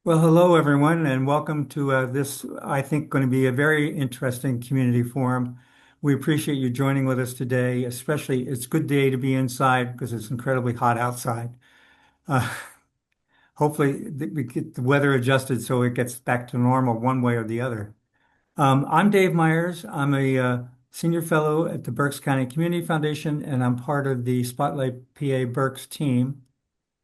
Well, hello everyone, and welcome to this, I think, going to be a very interesting community forum. We appreciate you joining with us today, especially it's a good day to be inside because it's incredibly hot outside. Uh, Hopefully we get the weather adjusted so it gets back to normal one way or the other. I'm Dave Myers. I'm a senior fellow at the Berks County Community Foundation, and I'm part of the Spotlight PA Berks team.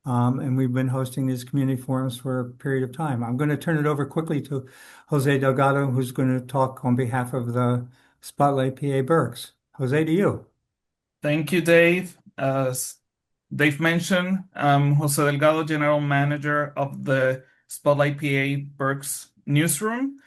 And we've been hosting these community forums for a period of time. I'm going to turn it over quickly to Jose Delgado, who's going to talk on behalf of the Spotlight PA Berks. Jose, to you. Thank you, Dave. As Dave mentioned, I'm Jose Delgado, General Manager of the Spotlight PA Berks newsroom.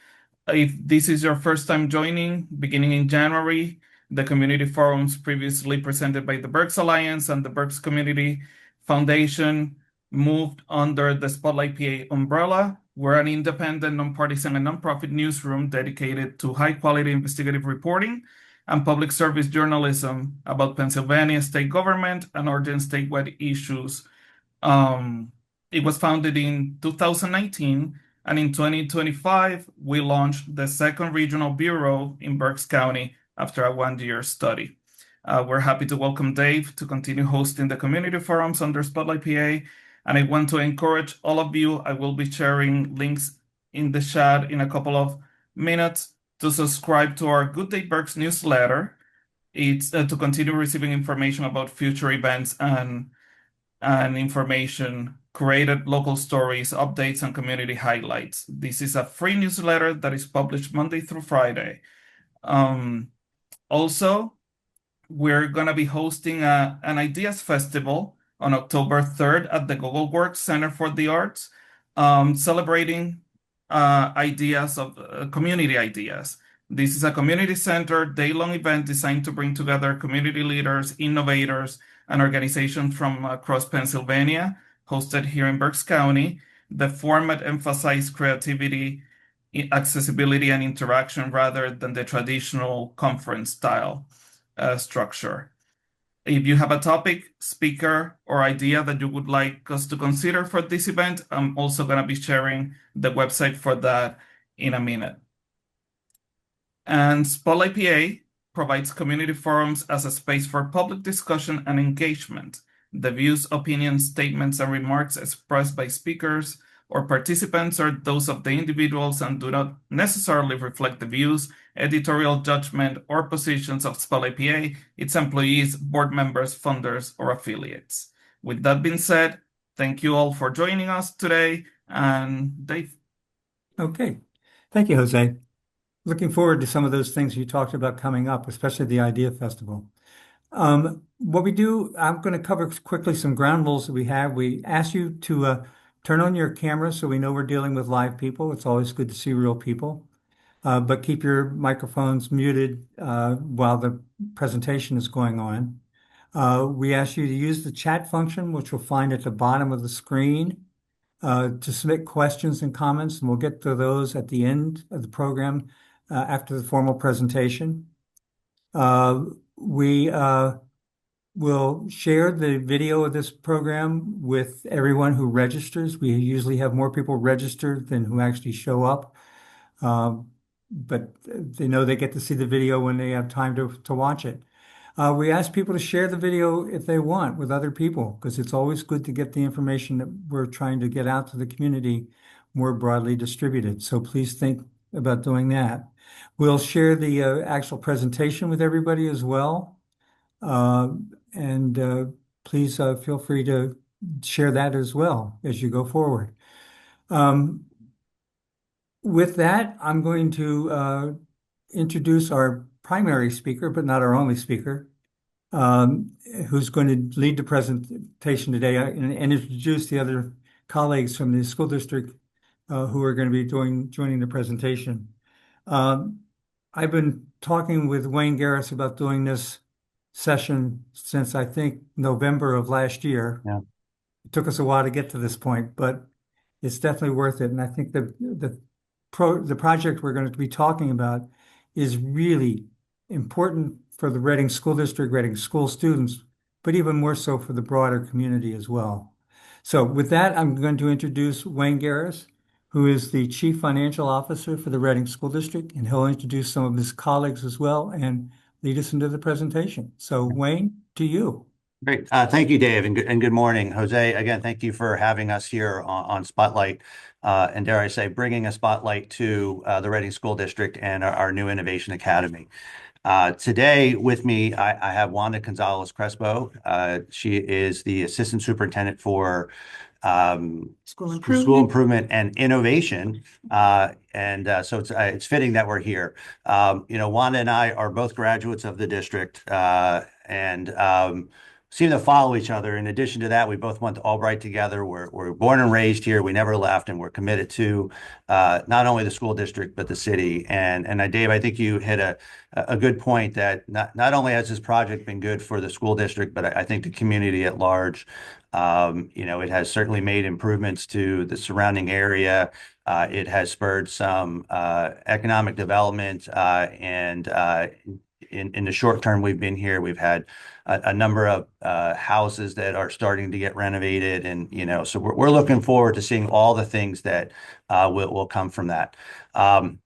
If this is your first time joining, beginning in January, the community forums previously presented by the Berks Alliance and the Berks Community Foundation moved under the Spotlight PA umbrella. We're an independent, nonpartisan, and nonprofit newsroom dedicated to high-quality investigative reporting and public service journalism about Pennsylvania state government and urgent statewide issues. Um, it was founded in 2019, and in 2025, we launched the second regional bureau in Berks County after a one-year study. We're happy to welcome Dave to continue hosting the community forums under Spotlight PA, and I want to encourage all of you. I will be sharing links in the chat in a couple of minutes to subscribe to our Good Day Berks newsletter. It's to continue receiving information about future events and information, created local stories, updates, and community highlights. This is a free newsletter that is published Monday through Friday. Um, Also, we're going to be hosting an Ideas Festival on October 3rd at the Google Works Center for the Arts, celebrating ideas of community ideas. This is a community-centered day-long event designed to bring together community leaders, innovators, and organizations from across Pennsylvania, hosted here in Berks County. The format emphasizes creativity, accessibility, and interaction rather than the traditional conference style structure. If you have a topic, speaker, or idea that you would like us to consider for this event, I'm also going to be sharing the website for that in a minute. And Spotlight PA provides community forums as a space for public discussion and engagement. The views, opinions, statements, and remarks expressed by speakers or participants are those of the individuals and do not necessarily reflect the views, editorial judgment, or positions of Spotlight PA, its employees, board members, funders, or affiliates. With that being said, thank you all for joining us today, and Dave. Okay. Thank you, Jose. Looking forward to some of those things you talked about coming up, especially the Idea Festival. What we do, I'm going to cover quickly some ground rules that we have. We ask you to turn on your camera so we know we're dealing with live people. It's always good to see real people. But keep your microphones muted while the presentation is going on. We ask you to use the chat function, which you'll find at the bottom of the screen, to submit questions and comments, and we'll get to those at the end of the program after the formal presentation. We will share the video of this program with everyone who registers. We usually have more people registered than who actually show up. But they know they get to see the video when they have time to watch it. We ask people to share the video if they want with other people, because it's always good to get the information that we're trying to get out to the community more broadly distributed. So please think about doing that. We'll share the actual presentation with everybody as well. And please feel free to share that as well as you go forward. With that, I'm going to introduce our primary speaker, but not our only speaker, who's going to lead the presentation today and introduce the other colleagues from the school district who are going to be joining the presentation. I've been talking with Wayne Gehris about doing this session since I think November of last year. Yeah. It took us a while to get to this point, but it's definitely worth it. And I think the project we're going to be talking about is really important for the Reading School District, Reading school students, but even more so for the broader community as well. So with that, I'm going to introduce Wayne Gehris. who is the Chief Financial Officer for the Reading School District, and he'll introduce some of his colleagues as well and lead us into the presentation. So, Wayne, to you. Great. Thank you, Dave, and good morning. Jose, again, thank you for having us here on Spotlight, and dare I say, bringing a spotlight to the Reading School District and our new Innovation Academy. Today with me, I have Wanda González-Crespo. She is the Assistant Superintendent for School Improvement and Innovation. So it's fitting that we're here. Wanda and I are both graduates of the district, and seem to follow each other. In addition to that, we both went to Albright together. We're born and raised here. We never left, and we're committed to not only the school district but the city. And Dave, I think you hit a good point that not only has this project been good for the school district, but I think the community at large. It has certainly made improvements to the surrounding area. It has spurred some economic development, and in the short term we've been here, we've had a number of houses that are starting to get renovated, and so we're looking forward to seeing all the things that will come from that.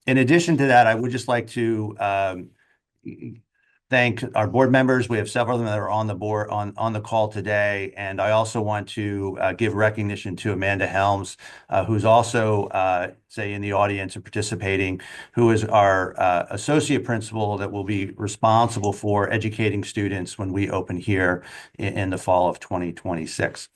In addition to that, I would just like to thank our board members. We have several of them that are on the board on the call today, and I also want to give recognition to Amanda Helms, who's also in the audience and participating, who is our associate principal that will be responsible for educating students when we open here in the fall of 2026.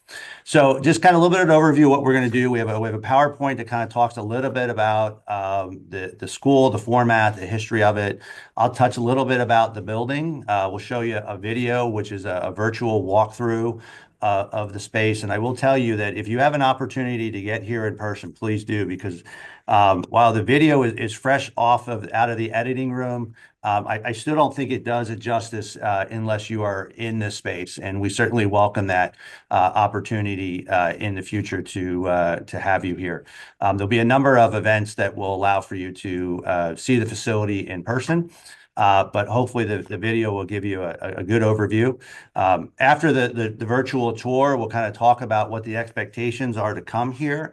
So just kind of a little bit of an overview of what we're going to do. We have a PowerPoint that kind of talks a little bit about the school, the format, the history of it. I'll touch a little bit about the building. We'll show you a video, which is a virtual walkthrough of the space. And I will tell you that if you have an opportunity to get here in person, please do, because while the video is fresh out of the editing room, I still don't think it does it justice unless you are in this space. And we certainly welcome that opportunity in the future to have you here. There'll be a number of events that will allow for you to see the facility in person. But hopefully the video will give you a good overview. After the virtual tour, we'll kind of talk about what the expectations are to come here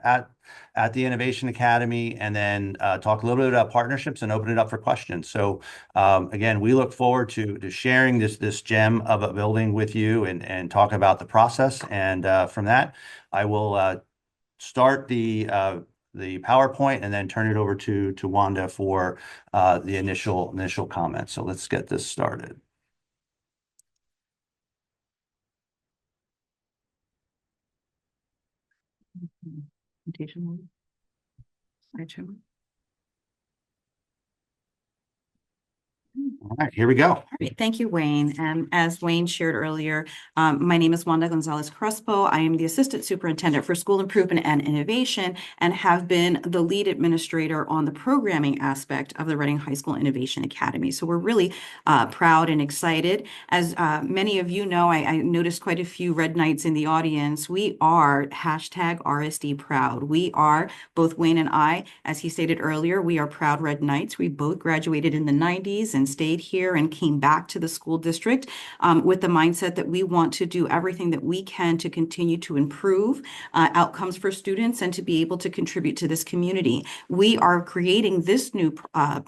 at the Innovation Academy, and then talk a little bit about partnerships and open it up for questions. So again, we look forward to sharing this gem of a building with you and talk about the process. And from that, I will start the PowerPoint and then turn it over to Wanda for the initial comments. So let's get this started. Presentation. Slideshow. All right, here we go. All right, thank you, Wayne. As Wayne shared earlier, my name is Wanda González-Crespo. I am the Assistant Superintendent for School Improvement and Innovation, and have been the lead administrator on the programming aspect of the Reading High School Innovation Academy. So we're really proud and excited. As many of you know, I noticed quite a few Red Knights in the audience. We are #RSD proud. We are, both Wayne and I, as he stated earlier, we are proud Red Knights. We both graduated in the 90s and stayed here and came back to the school district with the mindset that we want to do everything that we can to continue to improve outcomes for students and to be able to contribute to this community. We are creating this new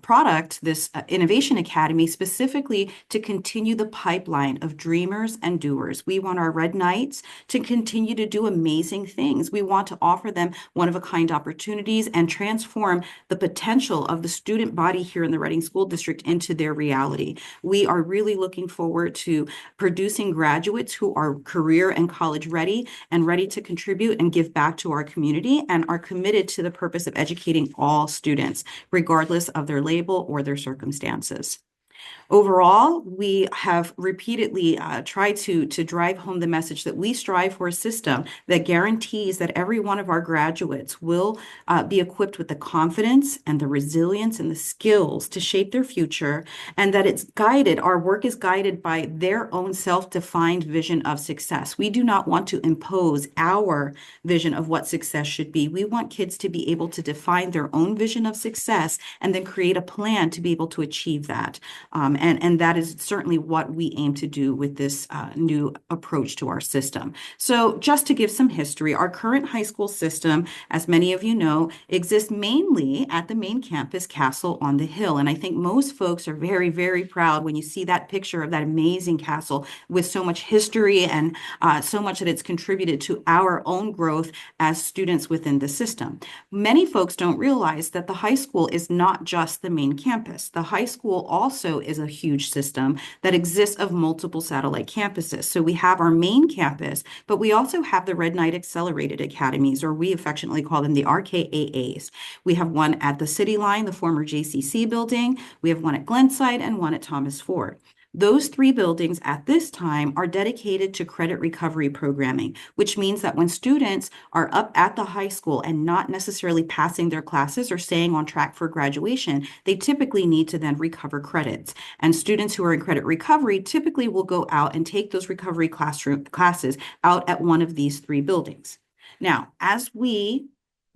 product, this Innovation Academy, specifically to continue the pipeline of dreamers and doers. We want our Red Knights to continue to do amazing things. We want to offer them one-of-a-kind opportunities and transform the potential of the student body here in the Reading School District into their reality. We are really looking forward to producing graduates who are career and college ready and ready to contribute and give back to our community, and are committed to the purpose of educating all students, regardless of their label or their circumstances. Overall, we have repeatedly tried to drive home the message that we strive for a system that guarantees that every one of our graduates will be equipped with the confidence and the resilience and the skills to shape their future, and that our work is guided by their own self-defined vision of success. We do not want to impose our vision of what success should be. We want kids to be able to define their own vision of success and then create a plan to be able to achieve that. And that is certainly what we aim to do with this new approach to our system. So just to give some history, our current high school system, as many of you know, exists mainly at the main campus, Castle on the Hill. And I think most folks are very, very proud when you see that picture of that amazing castle with so much history and so much that it's contributed to our own growth as students within the system. Many folks don't realize that the high school is not just the main campus. The high school also is a huge system that exists of multiple satellite campuses. So we have our main campus, but we also have the Red Knight Accelerated Academies, or we affectionately call them the RKAAs. We have one at the City Line, the former JCC building. We have one at Glenside and one at Thomas Ford. Those 3 buildings at this time are dedicated to credit recovery programming, which means that when students are up at the high school and not necessarily passing their classes or staying on track for graduation, they typically need to then recover credits. And students who are in credit recovery typically will go out and take those recovery classes out at one of these 3 buildings. Now, as we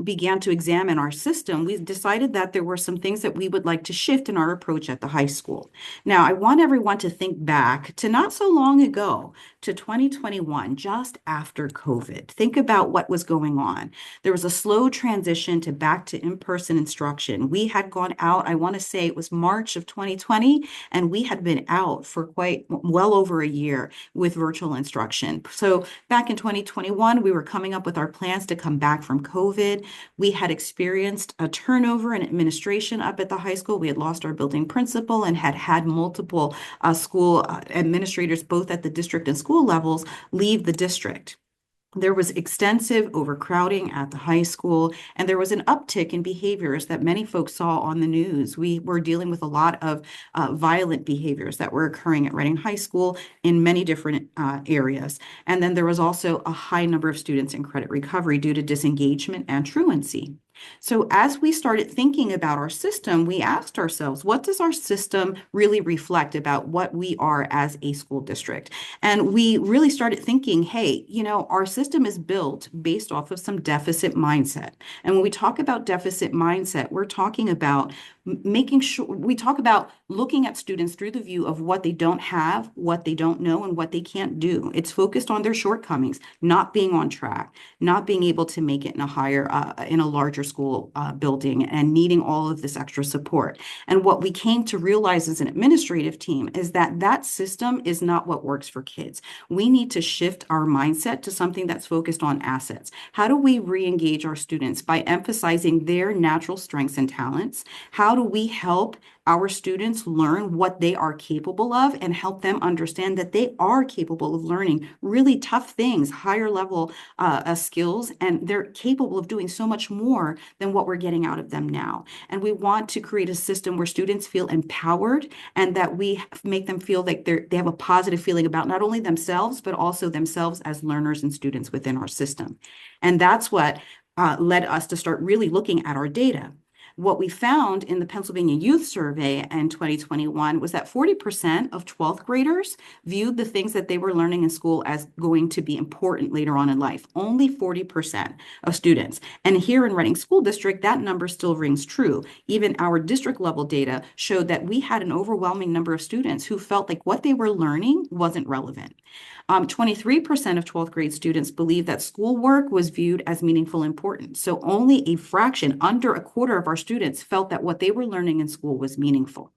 began to examine our system, we decided that there were some things that we would like to shift in our approach at the high school. Now, I want everyone to think back to not so long ago, to 2021, just after COVID. Think about what was going on. There was a slow transition back to in-person instruction. We had gone out, I want to say it was March of 2020, and we had been out for quite well over a year with virtual instruction. So back in 2021, we were coming up with our plans to come back from COVID. We had experienced a turnover in administration up at the high school. We had lost our building principal and had multiple school administrators, both at the district and school levels, leave the district. There was extensive overcrowding at the high school, and there was an uptick in behaviors that many folks saw on the news. We were dealing with a lot of violent behaviors that were occurring at Reading High School in many different areas. And then there was also a high number of students in credit recovery due to disengagement and truancy. So as we started thinking about our system, we asked ourselves, what does our system really reflect about what we are as a school district? And we really started thinking, hey, our system is built based off of some deficit mindset. And when we talk about deficit mindset, we're talking about making sure we talk about looking at students through the view of what they don't have, what they don't know, and what they can't do. It's focused on their shortcomings, not being on track, not being able to make it in a larger school building, and needing all of this extra support. And what we came to realize as an administrative team is that that system is not what works for kids. We need to shift our mindset to something that's focused on assets. How do we re-engage our students by emphasizing their natural strengths and talents? How do we help our students learn what they are capable of and help them understand that they are capable of learning really tough things, higher level skills, and they're capable of doing so much more than what we're getting out of them now. And we want to create a system where students feel empowered and that we make them feel like they have a positive feeling about not only themselves, but also themselves as learners and students within our system. And that's what led us to start really looking at our data. What we found in the Pennsylvania Youth Survey in 2021 was that 40% of 12th graders viewed the things that they were learning in school as going to be important later on in life. Only 40% of students. And here in Reading School District, that number still rings true. Even our district level data showed that we had an overwhelming number of students who felt like what they were learning wasn't relevant. 23% of 12th grade students believe that schoolwork was viewed as meaningful and important. So only a fraction, under a quarter of our students felt that what they were learning in school was meaningful.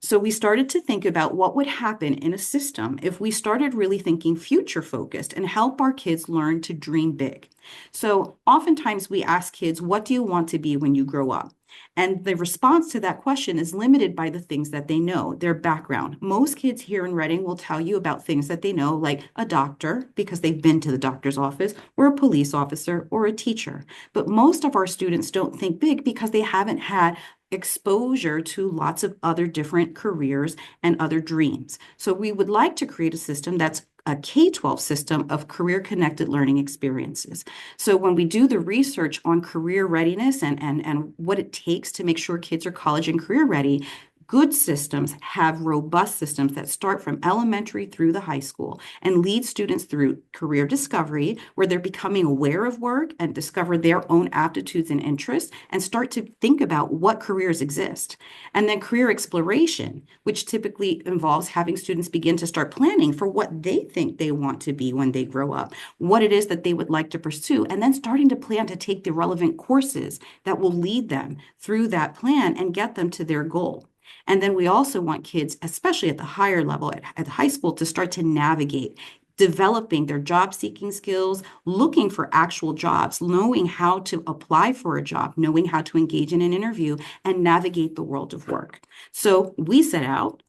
So we started to think about what would happen in a system if we started really thinking future focused and help our kids learn to dream big. So oftentimes we ask kids, what do you want to be when you grow up? And the response to that question is limited by the things that they know, their background. Most kids here in Reading will tell you about things that they know, like a doctor, because they've been to the doctor's office, or a police officer, or a teacher. But most of our students don't think big because they haven't had exposure to lots of other different careers and other dreams. So we would like to create a system that's a K-12 system of career-connected learning experiences. So when we do the research on career readiness and what it takes to make sure kids are college and career ready, Good systems have robust systems that start from elementary through the high school and lead students through career discovery, where they're becoming aware of work and discover their own aptitudes and interests and start to think about what careers exist. And then career exploration, which typically involves having students begin to start planning for what they think they want to be when they grow up, what it is that they would like to pursue, and then starting to plan to take the relevant courses that will lead them through that plan and get them to their goal. And then we also want kids, especially at the higher level, at high school, to start to navigate, developing their job seeking skills, looking for actual jobs, knowing how to apply for a job, knowing how to engage in an interview and navigate the world of work. So we set out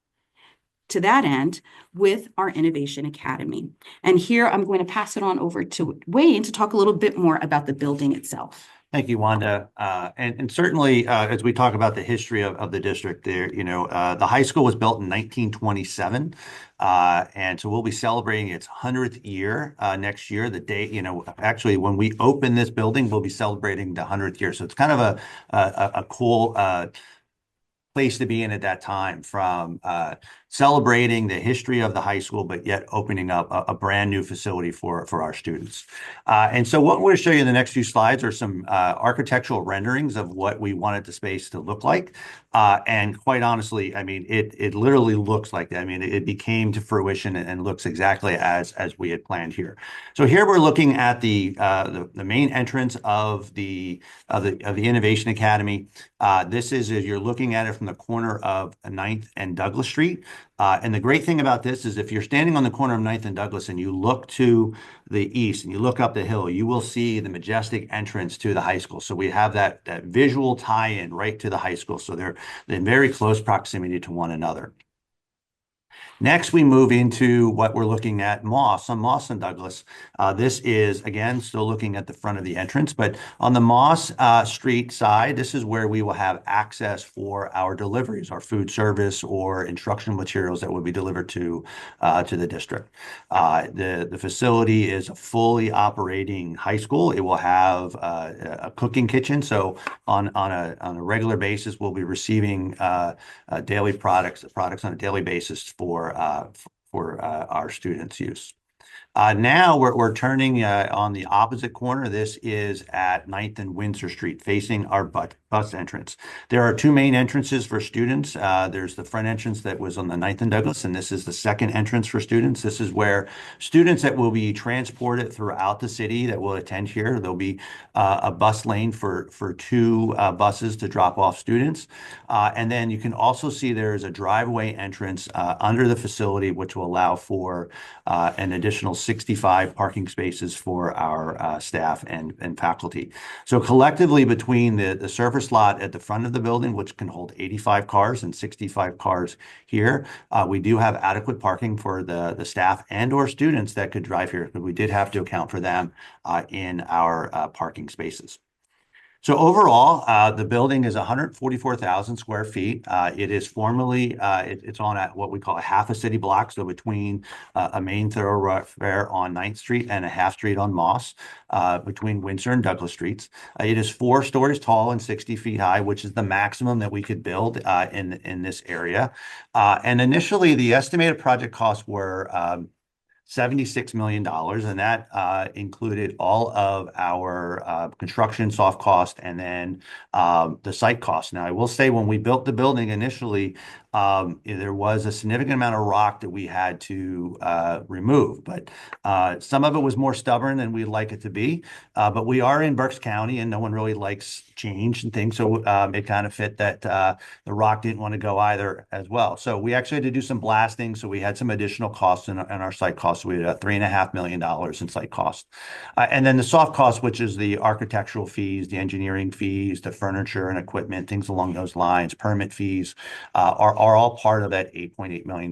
to that end with our Innovation Academy. And here I'm going to pass it on over to Wayne to talk a little bit more about the building itself. Thank you, Wanda. And certainly, as we talk about the history of the district there, the high school was built in 1927. And so we'll be celebrating its 100th year next year. The day, actually, when we open this building, we'll be celebrating the 100th year. So it's kind of a cool place to be in at that time, from celebrating the history of the high school, but yet opening up a brand new facility for our students. And so what we're going to show you in the next few slides are some architectural renderings of what we wanted the space to look like. And quite honestly, I mean, it literally looks like that. I mean, it became to fruition and looks exactly as we had planned here. So here we're looking at the main entrance of the Innovation Academy. This is, as you're looking at it from the corner of 9th and Douglas Street. And the great thing about this is if you're standing on the corner of 9th and Douglas and you look to the east and you look up the hill, you will see the majestic entrance to the high school. So we have that visual tie-in right to the high school. So they're in very close proximity to one another. Next, we move into what we're looking at, Moss and Douglas. This is, again, still looking at the front of the entrance, but on the Moss Street side, this is where we will have access for our deliveries, our food service or instructional materials that will be delivered to the district. The facility is a fully operating high school. It will have a cooking kitchen. So on a regular basis, we'll be receiving daily products on a daily basis for our students' use. Now we're turning on the opposite corner. This is at 9th and Windsor Street, facing our bus entrance. There are two main entrances for students. There's the front entrance that was on the 9th and Douglas, and this is the second entrance for students. This is where students that will be transported throughout the city that will attend here. There'll be a bus lane for two buses to drop off students. And then you can also see there's a driveway entrance under the facility, which will allow for an additional 65 parking spaces for our staff and faculty. So collectively, between the surface lot at the front of the building, which can hold 85 cars and 65 cars here, we do have adequate parking for the staff and or students that could drive here, but we did have to account for them in our parking spaces. So overall, the building is 144,000 square feet. It is formally, it's on what we call a half a city block. So between a main thoroughfare on 9th Street and a half street on Moss, between Windsor and Douglas Streets. It is 4 stories tall and 60 feet high, which is the maximum that we could build in this area. And initially, the estimated project costs were $76 million, and that included all of our construction soft cost and then the site cost. Now, I will say when we built the building initially, there was a significant amount of rock that we had to remove, but some of it was more stubborn than we'd like it to be. But we are in Berks County, and no one really likes change and things, so it kind of fit that the rock didn't want to go either as well. So we actually had to do some blasting, so we had some additional costs in our site costs. We had $3.5 million in site costs. And then the soft costs, which is the architectural fees, the engineering fees, the furniture and equipment, things along those lines, permit fees, are all part of that $8.8 million.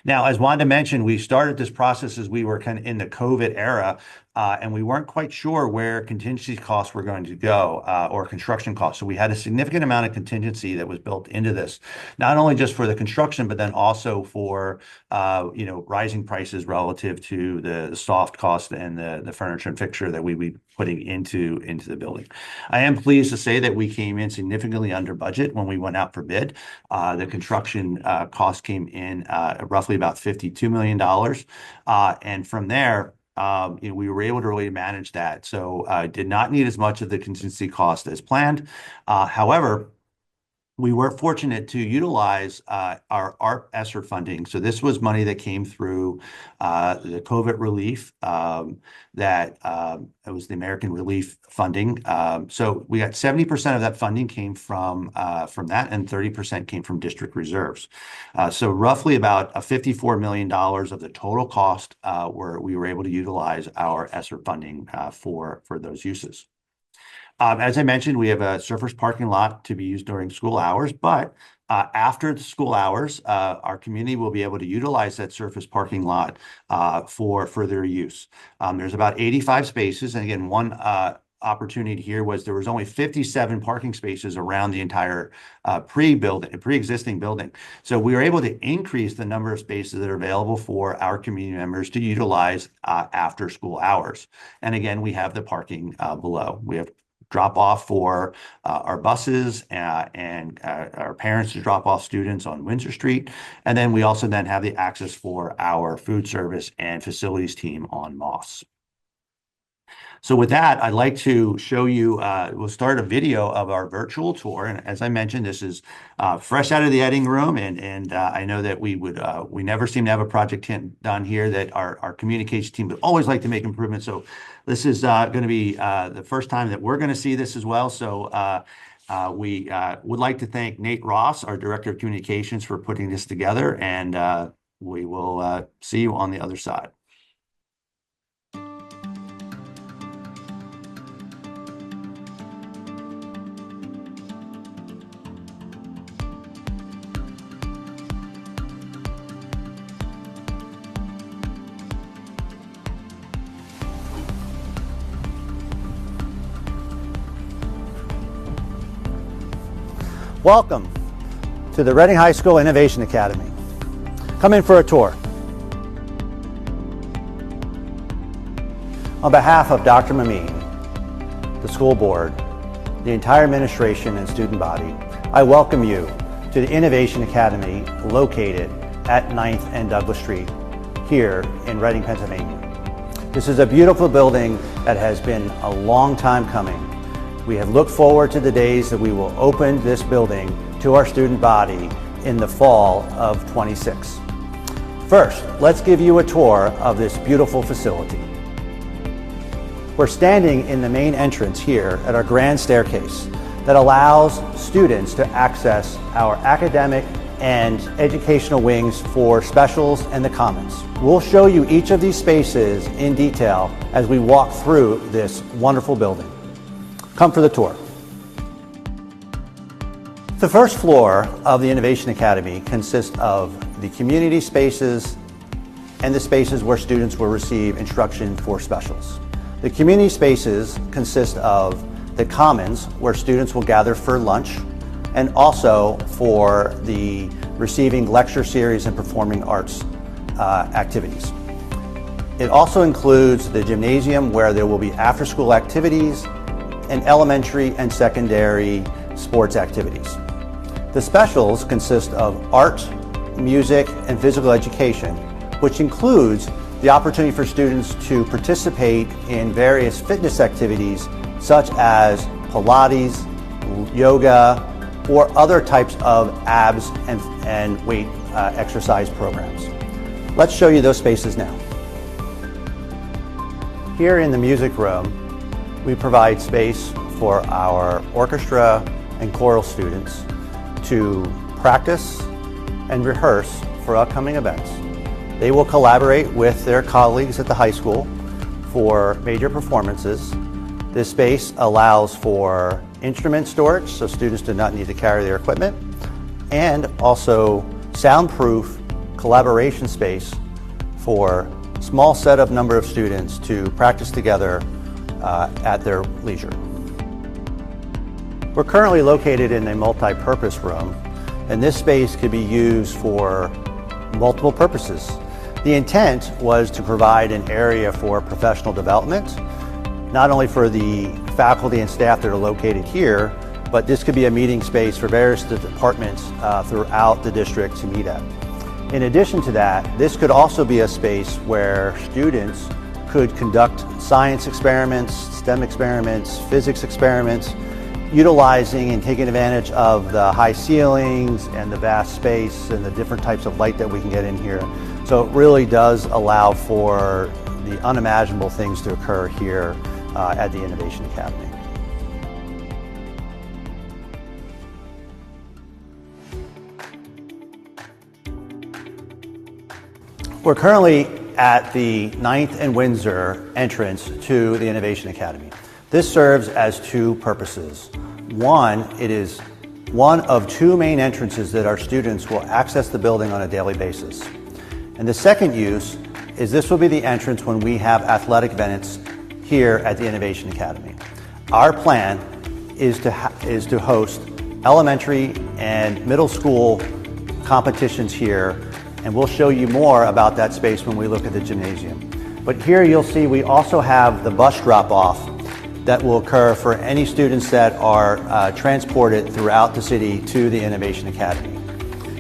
Now, as Wanda mentioned, we started this process as we were kind of in the COVID era. and we weren't quite sure where contingency costs were going to go, or construction costs. So we had a significant amount of contingency that was built into this, not only just for the construction, but then also for rising prices relative to the soft cost and the furniture and fixture that we be putting into the building. I am pleased to say that we came in significantly under budget when we went out for bid. The construction cost came in roughly about $52 million, and from there, we were able to really manage that. So did not need as much of the contingency cost as planned. However, we were fortunate to utilize our ARP ESSER funding. So this was money that came through the COVID relief, it was the American Relief funding. So we got 70% of that funding came from that, and 30% came from district reserves. So roughly about $54 million of the total cost we were able to utilize our ESSER funding for those uses. As I mentioned, we have a surface parking lot to be used during school hours, but after the school hours, our community will be able to utilize that surface parking lot for further use. There's about 85 spaces, and again, one opportunity here was there was only 57 parking spaces around the entire pre-existing building. So we were able to increase the number of spaces that are available for our community members to utilize after school hours. And again, we have the parking below. We have drop off for our buses and our parents to drop off students on Windsor Street. And then we also then have the access for our food service and facilities team on Moss. So with that, I'd like to show you, we'll start a video of our virtual tour. And as I mentioned, this is fresh out of the editing room. And I know that we never seem to have a project done here, that our communication team would always like to make improvements. So this is going to be the first time that we're going to see this as well. So we would like to thank Nate Ross, our Director of Communications, for putting this together. And we will see you on the other side. Welcome to the Reading High School Innovation Academy. Come in for a tour. On behalf of Dr. Mameen, the school board, the entire administration and student body, I welcome you to the Innovation Academy located at 9th and Douglas Street here in Reading, Pennsylvania. This is a beautiful building that has been a long time coming. We have looked forward to the days that we will open this building to our student body in the fall of 26. First, let's give you a tour of this beautiful facility. We're standing in the main entrance here at our grand staircase that allows students to access our academic and educational wings for specials and the commons. We'll show you each of these spaces in detail as we walk through this wonderful building. Come for the tour. The first floor of the Innovation Academy consists of the community spaces and the spaces where students will receive instruction for specials. The community spaces consist of the commons, where students will gather for lunch, and also for the receiving lecture series and performing arts activities. It also includes the gymnasium, where there will be after-school activities and elementary and secondary sports activities. The specials consist of art, music, and physical education, which includes the opportunity for students to participate in various fitness activities such as Pilates, yoga, or other types of abs and weight exercise programs. Let's show you those spaces now. Here in the music room, we provide space for our orchestra and choral students to practice and rehearse for upcoming events. They will collaborate with their colleagues at the high school for major performances. This space allows for instrument storage, so students do not need to carry their equipment, and also soundproof collaboration space for small set of number of students to practice together at their leisure. We're currently located in a multi-purpose room, and this space could be used for multiple purposes. The intent was to provide an area for professional development, not only for the faculty and staff that are located here, but this could be a meeting space for various departments throughout the district to meet at. In addition to that, this could also be a space where students could conduct science experiments, STEM experiments, physics experiments, utilizing and taking advantage of the high ceilings and the vast space and the different types of light that we can get in here. So it really does allow for the unimaginable things to occur here at the Innovation Academy. We're currently at the 9th and Windsor entrance to the Innovation Academy. This serves as two purposes. One, it is one of two main entrances that our students will access the building on a daily basis. And the second use is this will be the entrance when we have athletic events here at the Innovation Academy. Our plan is to host elementary and middle school competitions here, and we'll show you more about that space when we look at the gymnasium. But here you'll see we also have the bus drop-off that will occur for any students that are transported throughout the city to the Innovation Academy.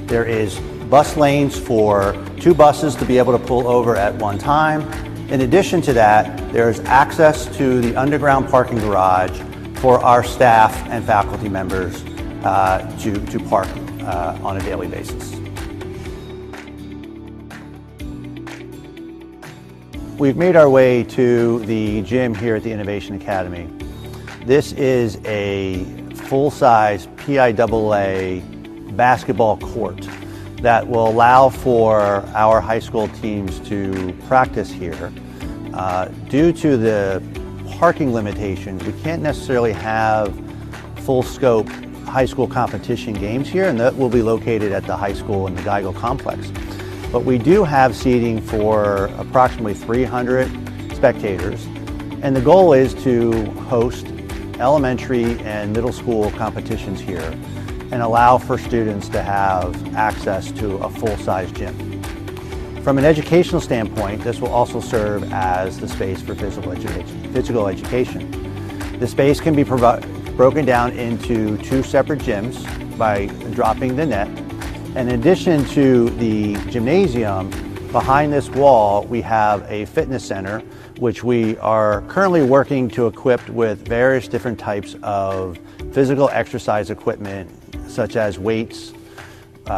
There is bus lanes for 2 buses to be able to pull over at one time. In addition to that, there's access to the underground parking garage for our staff and faculty members to park on a daily basis. We've made our way to the gym here at the Innovation Academy. This is a full-size PIAA basketball court that will allow for our high school teams to practice here. Due to the parking limitations, we can't necessarily have full-scope high school competition games here, and that will be located at the high school in the Geigel complex. But we do have seating for approximately 300 spectators, and the goal is to host elementary and middle school competitions here and allow for students to have access to a full-size gym. From an educational standpoint, this will also serve as the space for physical education. The space can be broken down into 2 separate gyms by dropping the net. In addition to the gymnasium, behind this wall we have a fitness center which we are currently working to equip with various different types of physical exercise equipment such as weights,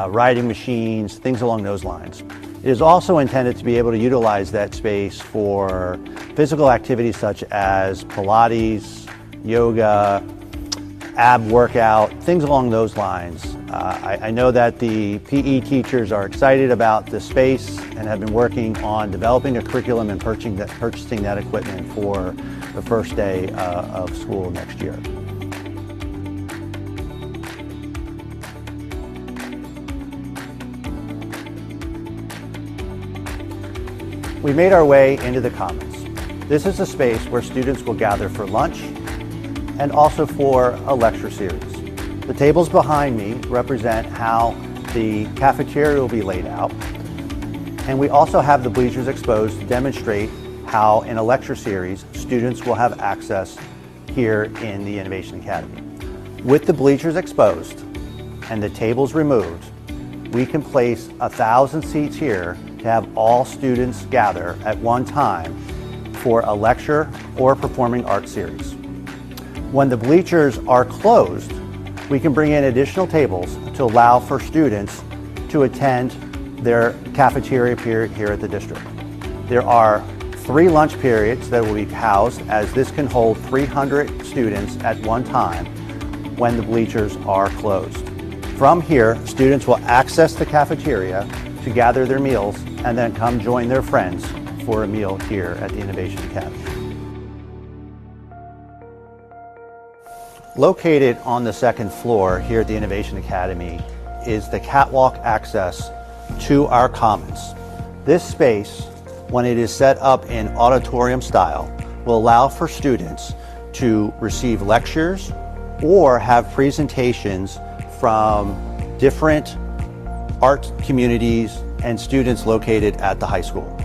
riding machines, things along those lines. It is also intended to be able to utilize that space for physical activities such as Pilates, yoga, ab workout, things along those lines. I know that the PE teachers are excited about the space and have been working on developing a curriculum and purchasing that equipment for the first day of school next year. We made our way into the Commons. This is a space where students will gather for lunch and also for a lecture series. The tables behind me represent how the cafeteria will be laid out, and we also have the bleachers exposed to demonstrate how in a lecture series students will have access here in the Innovation Academy. With the bleachers exposed and the tables removed, we can place 1,000 seats here to have all students gather at one time for a lecture or performing arts series. When the bleachers are closed, we can bring in additional tables to allow for students to attend their cafeteria period here at the district. There are 3 lunch periods that will be housed, as this can hold 300 students at one time when the bleachers are closed. From here, students will access the cafeteria to gather their meals and then come join their friends for a meal here at the Innovation Academy. Located on the 2nd floor here at the Innovation Academy is the catwalk access to our Commons. This space when it is set up in auditorium style, will allow for students to receive lectures or have presentations from different art communities and students located at the high school.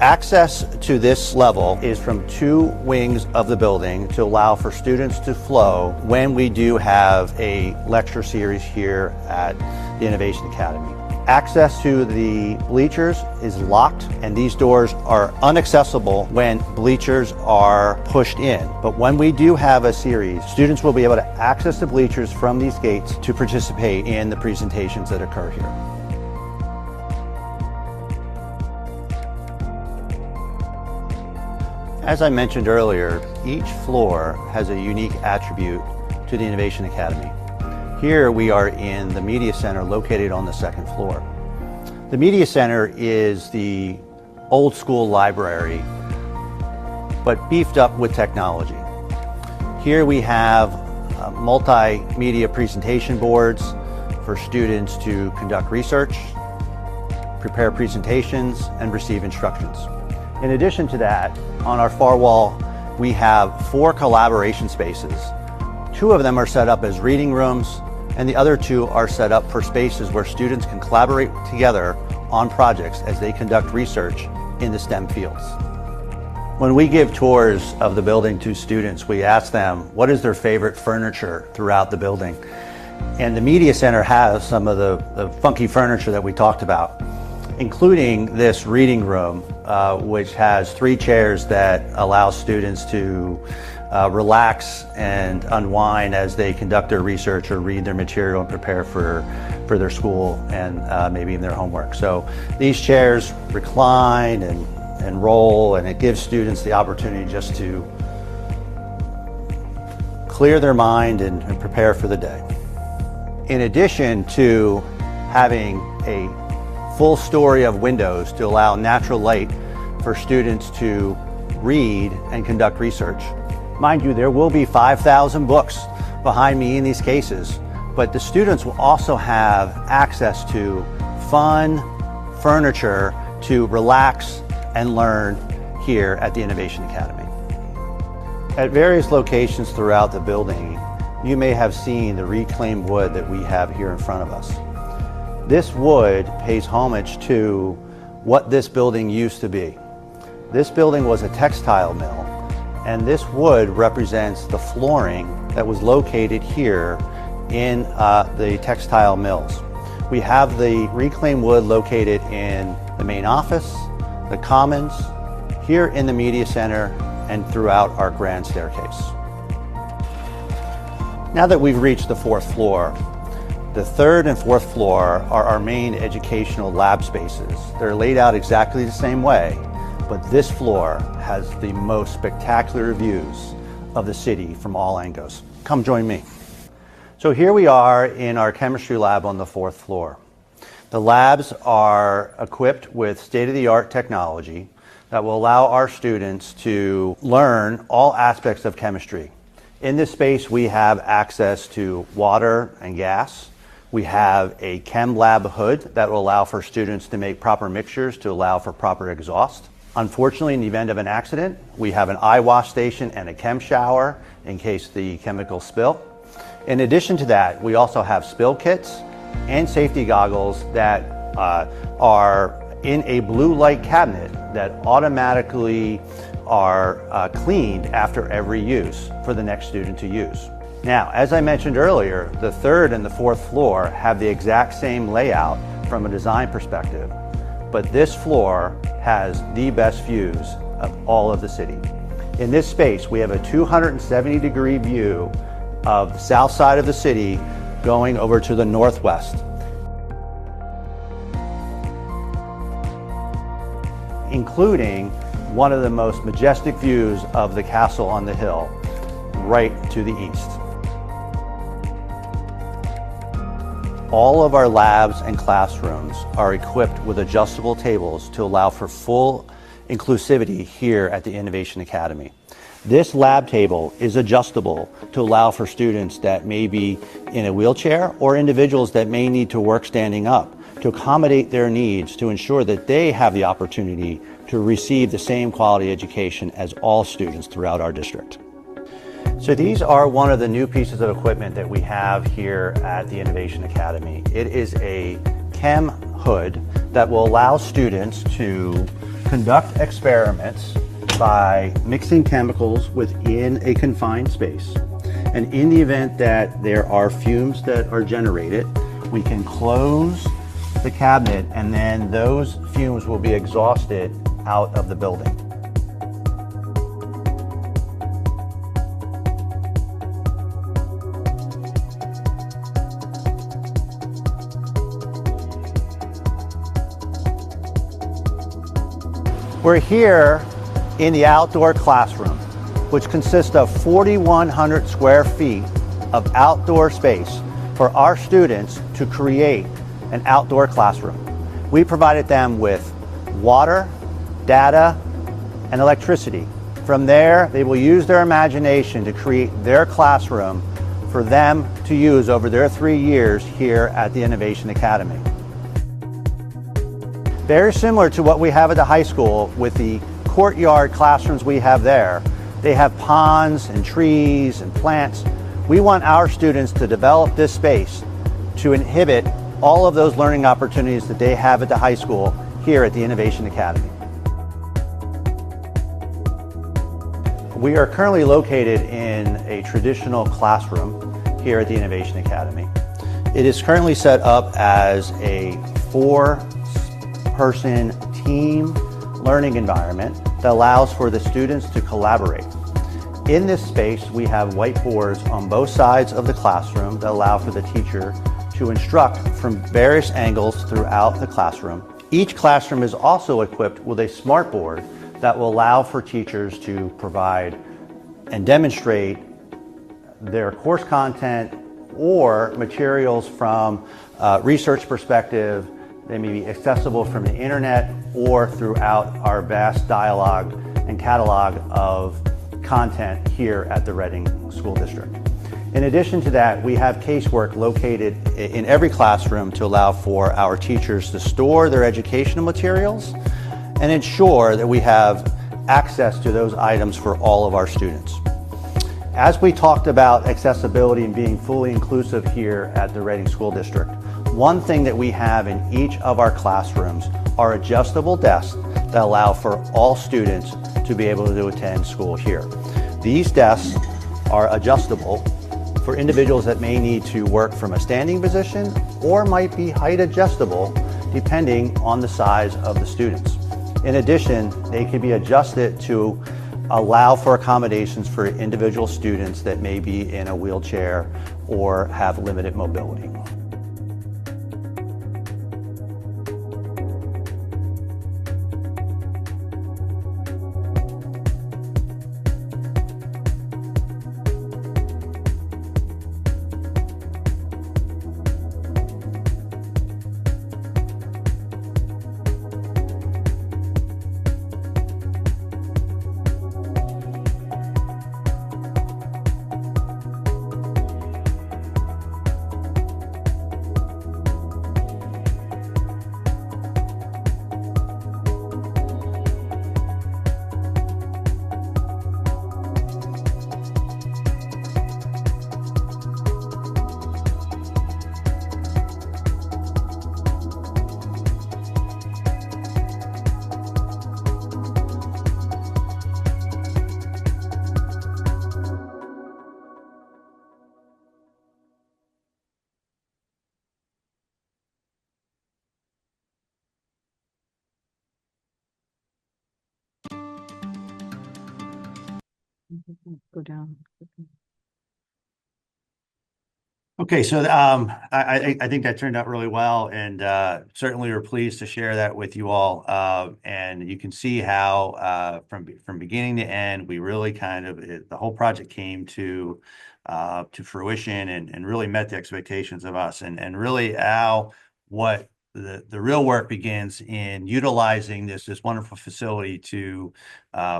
Access to this level is from two wings of the building to allow for students to flow when we do have a lecture series here at the Innovation Academy. Access to the bleachers is locked, and these doors are inaccessible when bleachers are pushed in. But when we do have a series, students will be able to access the bleachers from these gates to participate in the presentations that occur here. As I mentioned earlier, each floor has a unique attribute to the Innovation Academy. Here we are in the Media Center located on the second floor. The Media Center is the old school library, but beefed up with technology. Here we have multimedia presentation boards for students to conduct research, prepare presentations, and receive instructions. In addition to that, on our far wall, we have 4 collaboration spaces. 2 of them are set up as reading rooms, and the other 2 are set up for spaces where students can collaborate together on projects as they conduct research in the STEM fields. When we give tours of the building to students, we ask them what is their favorite furniture throughout the building. And the Media Center has some of the funky furniture that we talked about, including this reading room, which has 3 chairs that allow students to relax and unwind as they conduct their research or read their material and prepare for their school and maybe even their homework. So these chairs recline and roll, and it gives students the opportunity just to clear their mind and prepare for the day. In addition to having a full story of windows to allow natural light for students to read and conduct research. Mind you, there will be 5,000 books behind me in these cases, but the students will also have access to fun furniture to relax and learn here at the Innovation Academy. At various locations throughout the building, you may have seen the reclaimed wood that we have here in front of us. This wood pays homage to what this building used to be. This building was a textile mill, and this wood represents the flooring that was located here in the textile mills. We have the reclaimed wood located in the main office, the commons, here in the Media Center, and throughout our grand staircase. Now that we've reached the 4th floor, the 3rd and 4th floor are our main educational lab spaces. They're laid out exactly the same way, but this floor has the most spectacular views of the city from all angles. Come join me. So here we are in our chemistry lab on the 4th floor. The labs are equipped with state-of-the-art technology that will allow our students to learn all aspects of chemistry. In this space, we have access to water and gas. We have a chem lab hood that will allow for students to make proper mixtures to allow for proper exhaust. Unfortunately, in the event of an accident, we have an eye wash station and a chem shower in case the chemicals spill. In addition to that, we also have spill kits and safety goggles that are in a blue light cabinet that automatically are cleaned after every use for the next student to use. Now, as I mentioned earlier, the 3rd and the 4th floor have the exact same layout from a design perspective, but this floor has the best views of all of the city. In this space, we have a 270-degree view of the south side of the city going over to the northwest, including one of the most majestic views of the castle on the hill right to the east. All of our labs and classrooms are equipped with adjustable tables to allow for full inclusivity here at the Innovation Academy. This lab table is adjustable to allow for students that may be in a wheelchair or individuals that may need to work standing up to accommodate their needs to ensure that they have the opportunity to receive the same quality education as all students throughout our district. So these are one of the new pieces of equipment that we have here at the Innovation Academy. It is a chem hood that will allow students to conduct experiments by mixing chemicals within a confined space. And in the event that there are fumes that are generated, we can close the cabinet and then those fumes will be exhausted out of the building. We're here in the outdoor classroom, which consists of 4,100 square feet of outdoor space for our students to create an outdoor classroom. We provided them with water, data, and electricity. From there, they will use their imagination to create their classroom for them to use over their 3 years here at the Innovation Academy. Very similar to what we have at the high school with the courtyard classrooms we have there. They have ponds and trees and plants. We want our students to develop this space to inhibit all of those learning opportunities that they have at the high school here at the Innovation Academy. We are currently located in a traditional classroom here at the Innovation Academy. It is currently set up as a 4-person team learning environment that allows for the students to collaborate. In this space, we have whiteboards on both sides of the classroom that allow for the teacher to instruct from various angles throughout the classroom. Each classroom is also equipped with a smartboard that will allow for teachers to provide and demonstrate their course content or materials from a research perspective. They may be accessible from the internet or throughout our vast dialogue and catalog of content here at the Reading School District. In addition to that, we have casework located in every classroom to allow for our teachers to store their educational materials and ensure that we have access to those items for all of our students. As we talked about accessibility and being fully inclusive here at the Reading School District, one thing that we have in each of our classrooms are adjustable desks that allow for all students to be able to attend school here. These desks are adjustable for individuals that may need to work from a standing position or might be height adjustable depending on the size of the students. In addition, they can be adjusted to allow for accommodations for individual students that may be in a wheelchair or have limited mobility. Go down. Okay, so I think that turned out really well, and certainly we're pleased to share that with you all. And you can see how from beginning to end, we really the whole project came to fruition and really met the expectations of us. And really, Al, what the real work begins in utilizing this wonderful facility to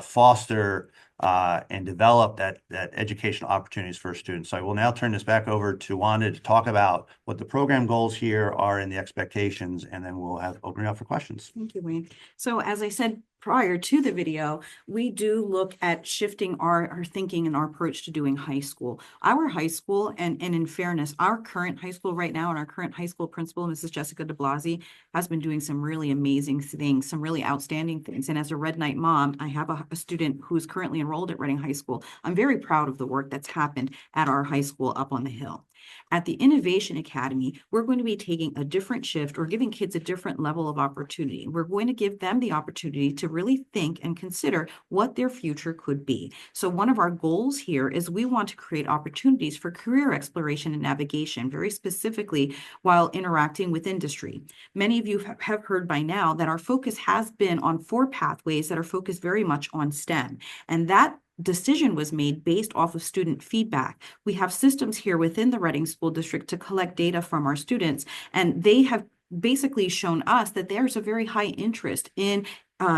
foster and develop that educational opportunities for students. So I will now turn this back over to Wanda to talk about what the program goals here are and the expectations, and then we'll open it up for questions. Thank you, Wayne. So as I said prior to the video, we do look at shifting our thinking and our approach to doing high school. Our high school, and in fairness, our current high school right now and our current high school principal, Mrs. Jessica de Blasi, has been doing some really amazing things, some really outstanding things. And as a Red Knight mom, I have a student who's currently enrolled at Reading High School. I'm very proud of the work that's happened at our high school up on the hill. At the Innovation Academy, we're going to be taking a different shift or giving kids a different level of opportunity. We're going to give them the opportunity to really think and consider what their future could be. So one of our goals here is we want to create opportunities for career exploration and navigation, very specifically while interacting with industry. Many of you have heard by now that our focus has been on 4 pathways that are focused very much on STEM. And that decision was made based off of student feedback. We have systems here within the Reading School District to collect data from our students, and they have basically shown us that there's a very high interest in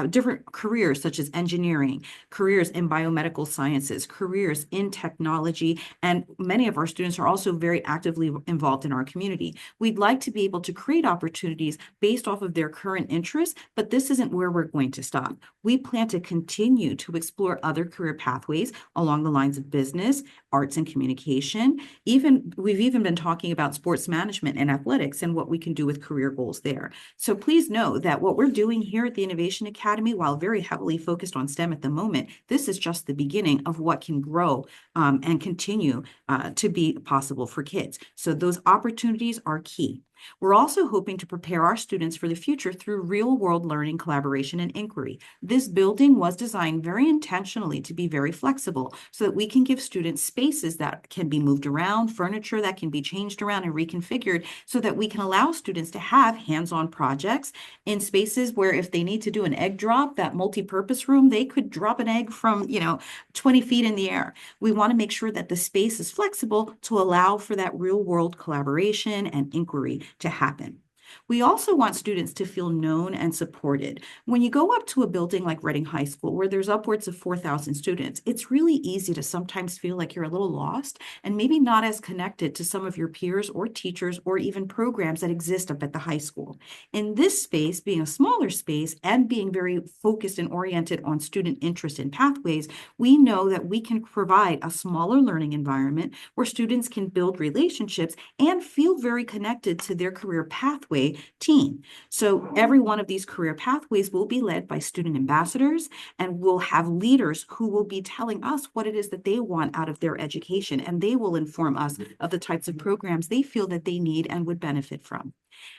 different careers such as engineering, careers in biomedical sciences, careers in technology, and many of our students are also very actively involved in our community. We'd like to be able to create opportunities based off of their current interests, but this isn't where we're going to stop. We plan to continue to explore other career pathways along the lines of business, arts and communication. We've even been talking about sports management and athletics and what we can do with career goals there. So please know that what we're doing here at the Innovation Academy, while very heavily focused on STEM at the moment, this is just the beginning of what can grow and continue to be possible for kids. So those opportunities are key. We're also hoping to prepare our students for the future through real-world learning, collaboration, and inquiry. This building was designed very intentionally to be very flexible so that we can give students spaces that can be moved around, furniture that can be changed around and reconfigured so that we can allow students to have hands-on projects in spaces where if they need to do an egg drop, that multi-purpose room, they could drop an egg from, 20 feet in the air. We want to make sure that the space is flexible to allow for that real-world collaboration and inquiry to happen. We also want students to feel known and supported. When you go up to a building like Reading High School, where there's upwards of 4,000 students, it's really easy to sometimes feel like you're a little lost and maybe not as connected to some of your peers or teachers or even programs that exist up at the high school. In this space, being a smaller space and being very focused and oriented on student interest and pathways, we know that we can provide a smaller learning environment where students can build relationships and feel very connected to their career pathway team. So every one of these career pathways will be led by student ambassadors, and we'll have leaders who will be telling us what it is that they want out of their education, and they will inform us of the types of programs they feel that they need and would benefit from.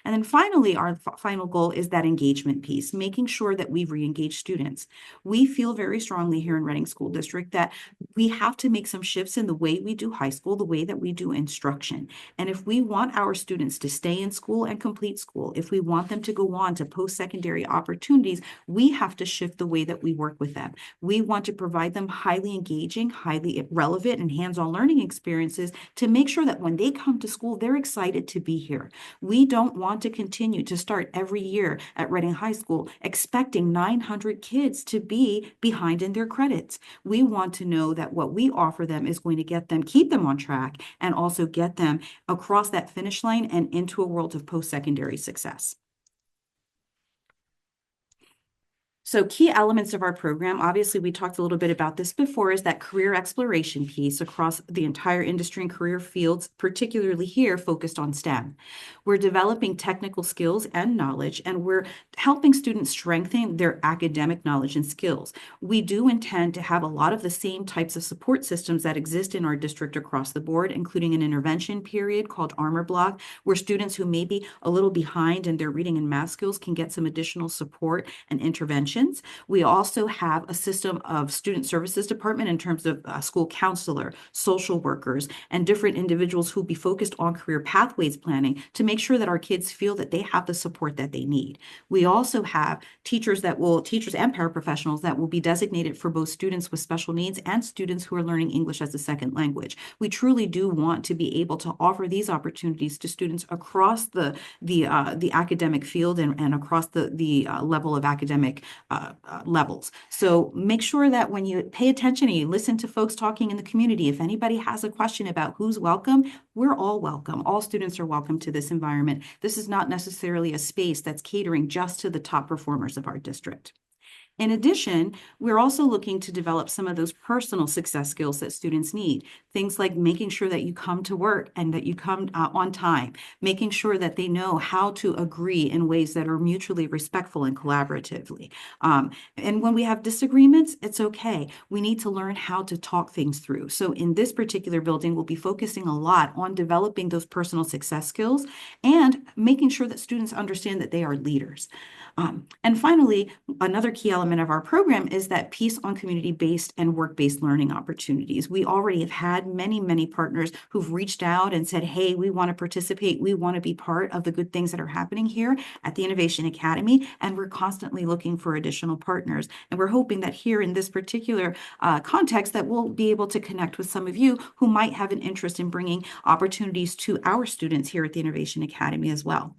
And then finally, our final goal is that engagement piece, making sure that we re-engage students. We feel very strongly here in Reading School District that we have to make some shifts in the way we do high school, the way that we do instruction. And if we want our students to stay in school and complete school, if we want them to go on to post-secondary opportunities, we have to shift the way that we work with them. We want to provide them highly engaging, highly relevant, and hands-on learning experiences to make sure that when they come to school, they're excited to be here. We don't want to continue to start every year at Reading High School expecting 900 kids to be behind in their credits. We want to know that what we offer them is going to keep them on track and also get them across that finish line and into a world of post-secondary success. So key elements of our program, obviously we talked a little bit about this before, is that career exploration piece across the entire industry and career fields, particularly here focused on STEM. We're developing technical skills and knowledge, and we're helping students strengthen their academic knowledge and skills. We do intend to have a lot of the same types of support systems that exist in our district across the board, including an intervention period called Armor Block, where students who may be a little behind in their reading and math skills can get some additional support and intervention interventions. We also have a system of student services department in terms of school counselor, social workers, and different individuals who will be focused on career pathways planning to make sure that our kids feel that they have the support that they need. We also have teachers and paraprofessionals that will be designated for both students with special needs and students who are learning English as a second language. We truly do want to be able to offer these opportunities to students across the academic field and across the level of academic levels. So make sure that when you pay attention and you listen to folks talking in the community, if anybody has a question about who's welcome, we're all welcome. All students are welcome to this environment. This is not necessarily a space that's catering just to the top performers of our district. In addition, we're also looking to develop some of those personal success skills that students need. Things like making sure that you come to work and that you come on time, making sure that they know how to agree in ways that are mutually respectful and collaboratively. And when we have disagreements, it's okay. We need to learn how to talk things through. So in this particular building, we'll be focusing a lot on developing those personal success skills and making sure that students understand that they are leaders. And finally, another key element of our program is that piece on community-based and work-based learning opportunities. We already have had many, many partners who've reached out and said, hey, we want to participate. We want to be part of the good things that are happening here at the Innovation Academy. And we're constantly looking for additional partners. And we're hoping that here in this particular context that we'll be able to connect with some of you who might have an interest in bringing opportunities to our students here at the Innovation Academy as well.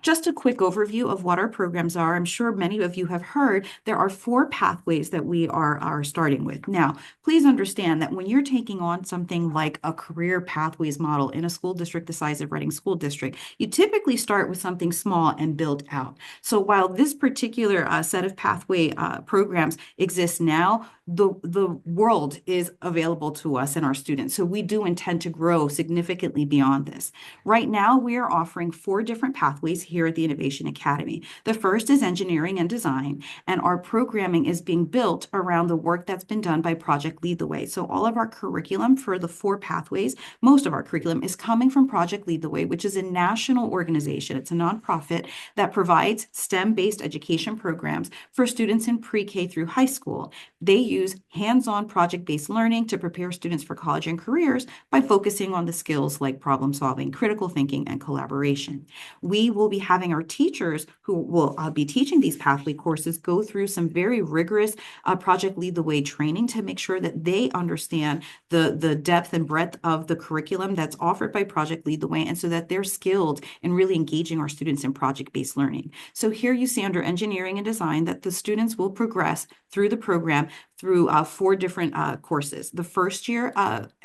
Just a quick overview of what our programs are. I'm sure many of you have heard there are 4 pathways that we are starting with. Now, please understand that when you're taking on something like a career pathways model in a school district the size of Reading School District, you typically start with something small and build out. So while this particular set of pathway programs exists now, the world is available to us and our students. So we do intend to grow significantly beyond this. Right now, we are offering 4 different pathways here at the Innovation Academy. The first is engineering and design, and our programming is being built around the work that's been done by Project Lead the Way. So all of our curriculum for the 4 pathways, most of our curriculum is coming from Project Lead the Way, which is a national organization. It's a nonprofit that provides STEM-based education programs for students in pre-K through high school. They use hands-on project-based learning to prepare students for college and careers by focusing on the skills like problem solving, critical thinking, and collaboration. We will be having our teachers who will be teaching these pathway courses go through some very rigorous Project Lead the Way training to make sure that they understand the depth and breadth of the curriculum that's offered by Project Lead the Way, and so that they're skilled in really engaging our students in project-based learning. So here you see under engineering and design that the students will progress through the program through 4 different courses. The first year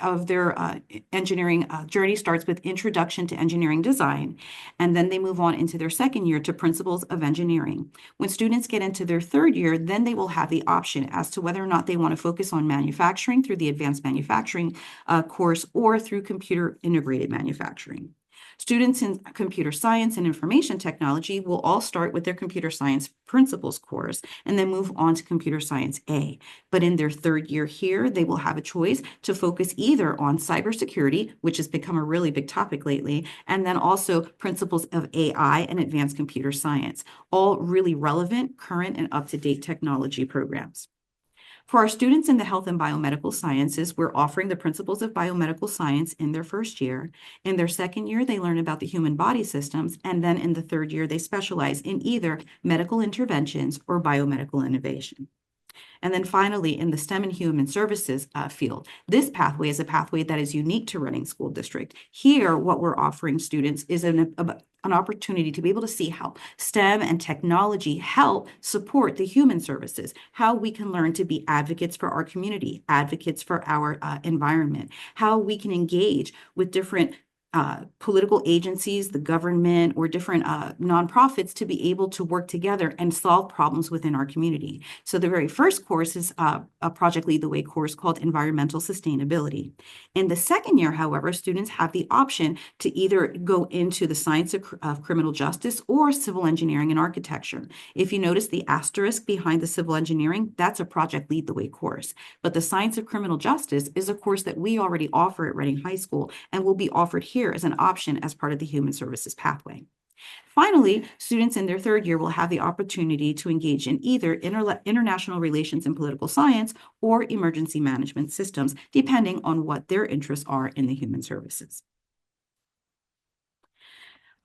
of their engineering journey starts with Introduction to Engineering Design, and then they move on into their second year to Principles of Engineering. When students get into their third year, then they will have the option as to whether or not they want to focus on manufacturing through the Advanced Manufacturing course or through Computer Integrated Manufacturing. Students in computer science and information technology will all start with their computer science principles course and then move on to computer science A. But in their third year here, they will have a choice to focus either on cybersecurity, which has become a really big topic lately, and then also principles of AI and advanced computer science, all really relevant, current, and up-to-date technology programs. For our students in the health and biomedical sciences, we're offering the principles of biomedical science in their first year. In their second year, they learn about the human body systems, and then in the third year, they specialize in either medical interventions or biomedical innovation. And then finally, in the STEM and human services field, this pathway is a pathway that is unique to Reading School District. Here, what we're offering students is an opportunity to be able to see how STEM and technology help support the human services, how we can learn to be advocates for our community, advocates for our environment, how we can engage with different political agencies, the government, or different nonprofits to be able to work together and solve problems within our community. So the very first course is a Project Lead the Way course called Environmental Sustainability. In the second year, however, students have the option to either go into the science of criminal justice or civil engineering and architecture. If you notice the asterisk behind the civil engineering, that's a Project Lead the Way course. But the science of criminal justice is a course that we already offer at Reading High School and will be offered here as an option as part of the human services pathway. Finally, students in their third year will have the opportunity to engage in either international relations and political science or emergency management systems, depending on what their interests are in the human services.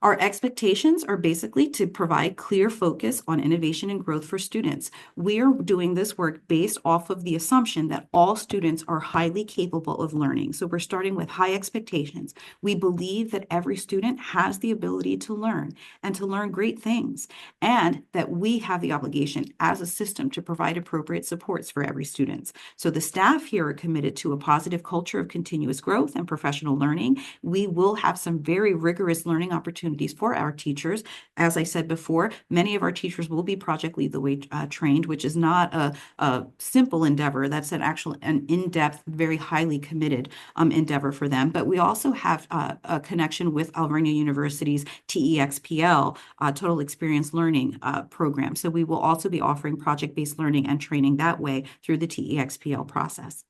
Our expectations are basically to provide clear focus on innovation and growth for students. We are doing this work based off of the assumption that all students are highly capable of learning. So we're starting with high expectations. We believe that every student has the ability to learn and to learn great things, and that we have the obligation as a system to provide appropriate supports for every student. So the staff here are committed to a positive culture of continuous growth and professional learning. We will have some very rigorous learning opportunities for our teachers. As I said before, many of our teachers will be Project Lead the Way trained, which is not a simple endeavor. That's an in-depth, very highly committed endeavor for them. But we also have a connection with Alvernia University's TEXPL, Total Experience Learning program. So we will also be offering project-based learning and training that way through the TEXPL process.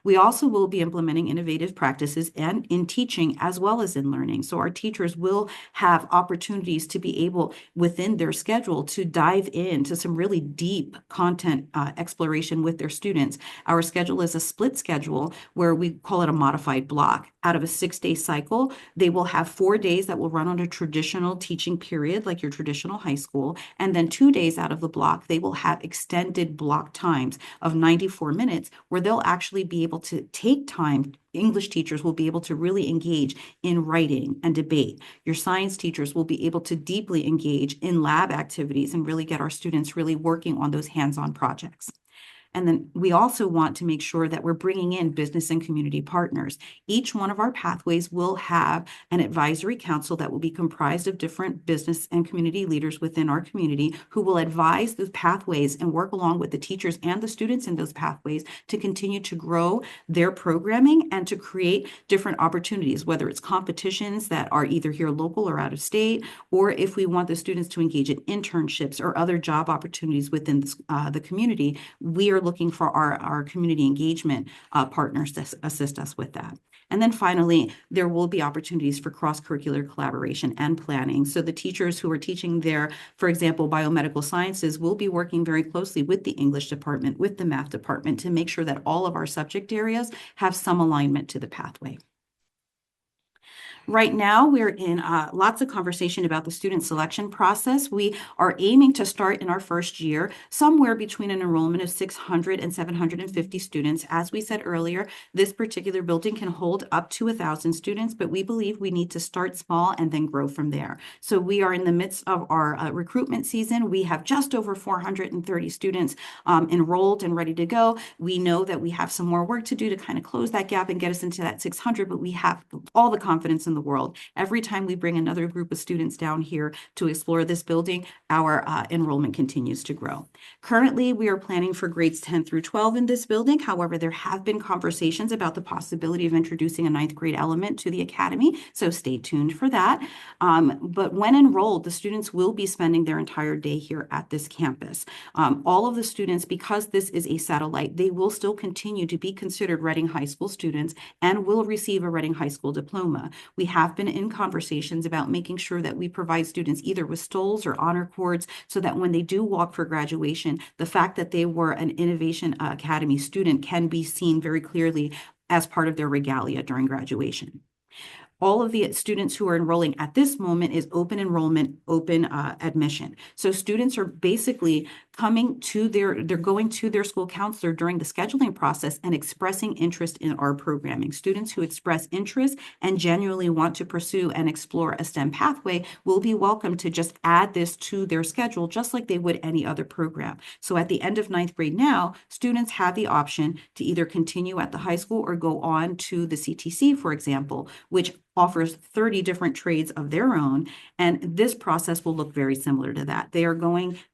We also will be implementing innovative practices and in teaching as well as in learning. So our teachers will have opportunities to be able, within their schedule, to dive into some really deep content exploration with their students. Our schedule is a split schedule where we call it a modified block. Out of a 6-day cycle, they will have 4 days that will run on a traditional teaching period, like your traditional high school. And then 2 days out of the block, they will have extended block times of 94 minutes where they'll actually be able to take time. English teachers will be able to really engage in writing and debate. Your science teachers will be able to deeply engage in lab activities and really get our students really working on those hands-on projects. And then we also want to make sure that we're bringing in business and community partners. Each one of our pathways will have an advisory council that will be comprised of different business and community leaders within our community who will advise the pathways and work along with the teachers and the students in those pathways to continue to grow their programming and to create different opportunities, whether it's competitions that are either here local or out of state, or if we want the students to engage in internships or other job opportunities within the community, we are looking for our community engagement partners to assist us with that. And then finally, there will be opportunities for cross-curricular collaboration and planning. So the teachers who are teaching there, for example, biomedical sciences, will be working very closely with the English department, with the math department, to make sure that all of our subject areas have some alignment to the pathway. Right now, we're in lots of conversation about the student selection process. We are aiming to start in our first year somewhere between an enrollment of 600 and 750 students. As we said earlier, this particular building can hold up to 1,000 students, but we believe we need to start small and then grow from there. So we are in the midst of our recruitment season. We have just over 430 students enrolled and ready to go. We know that we have some more work to do to kind of close that gap and get us into that 600, but we have all the confidence in the world. Every time we bring another group of students down here to explore this building, our enrollment continues to grow. Currently, we are planning for grades 10 through 12 in this building. However, there have been conversations about the possibility of introducing a 9th grade element to the academy, so stay tuned for that. But when enrolled, the students will be spending their entire day here at this campus. All of the students, because this is a satellite, they will still continue to be considered Reading High School students and will receive a Reading High School diploma. We have been in conversations about making sure that we provide students either with stoles or honor cords so that when they do walk for graduation, the fact that they were an Innovation Academy student can be seen very clearly as part of their regalia during graduation. All of the students who are enrolling at this moment is open enrollment, open admission. So students are basically going to their school counselor during the scheduling process and expressing interest in our programming. Students who express interest and genuinely want to pursue and explore a STEM pathway will be welcome to just add this to their schedule, just like they would any other program. So at the end of 9th grade now, students have the option to either continue at the high school or go on to the CTC, for example, which offers 30 different trades of their own. And this process will look very similar to that. They are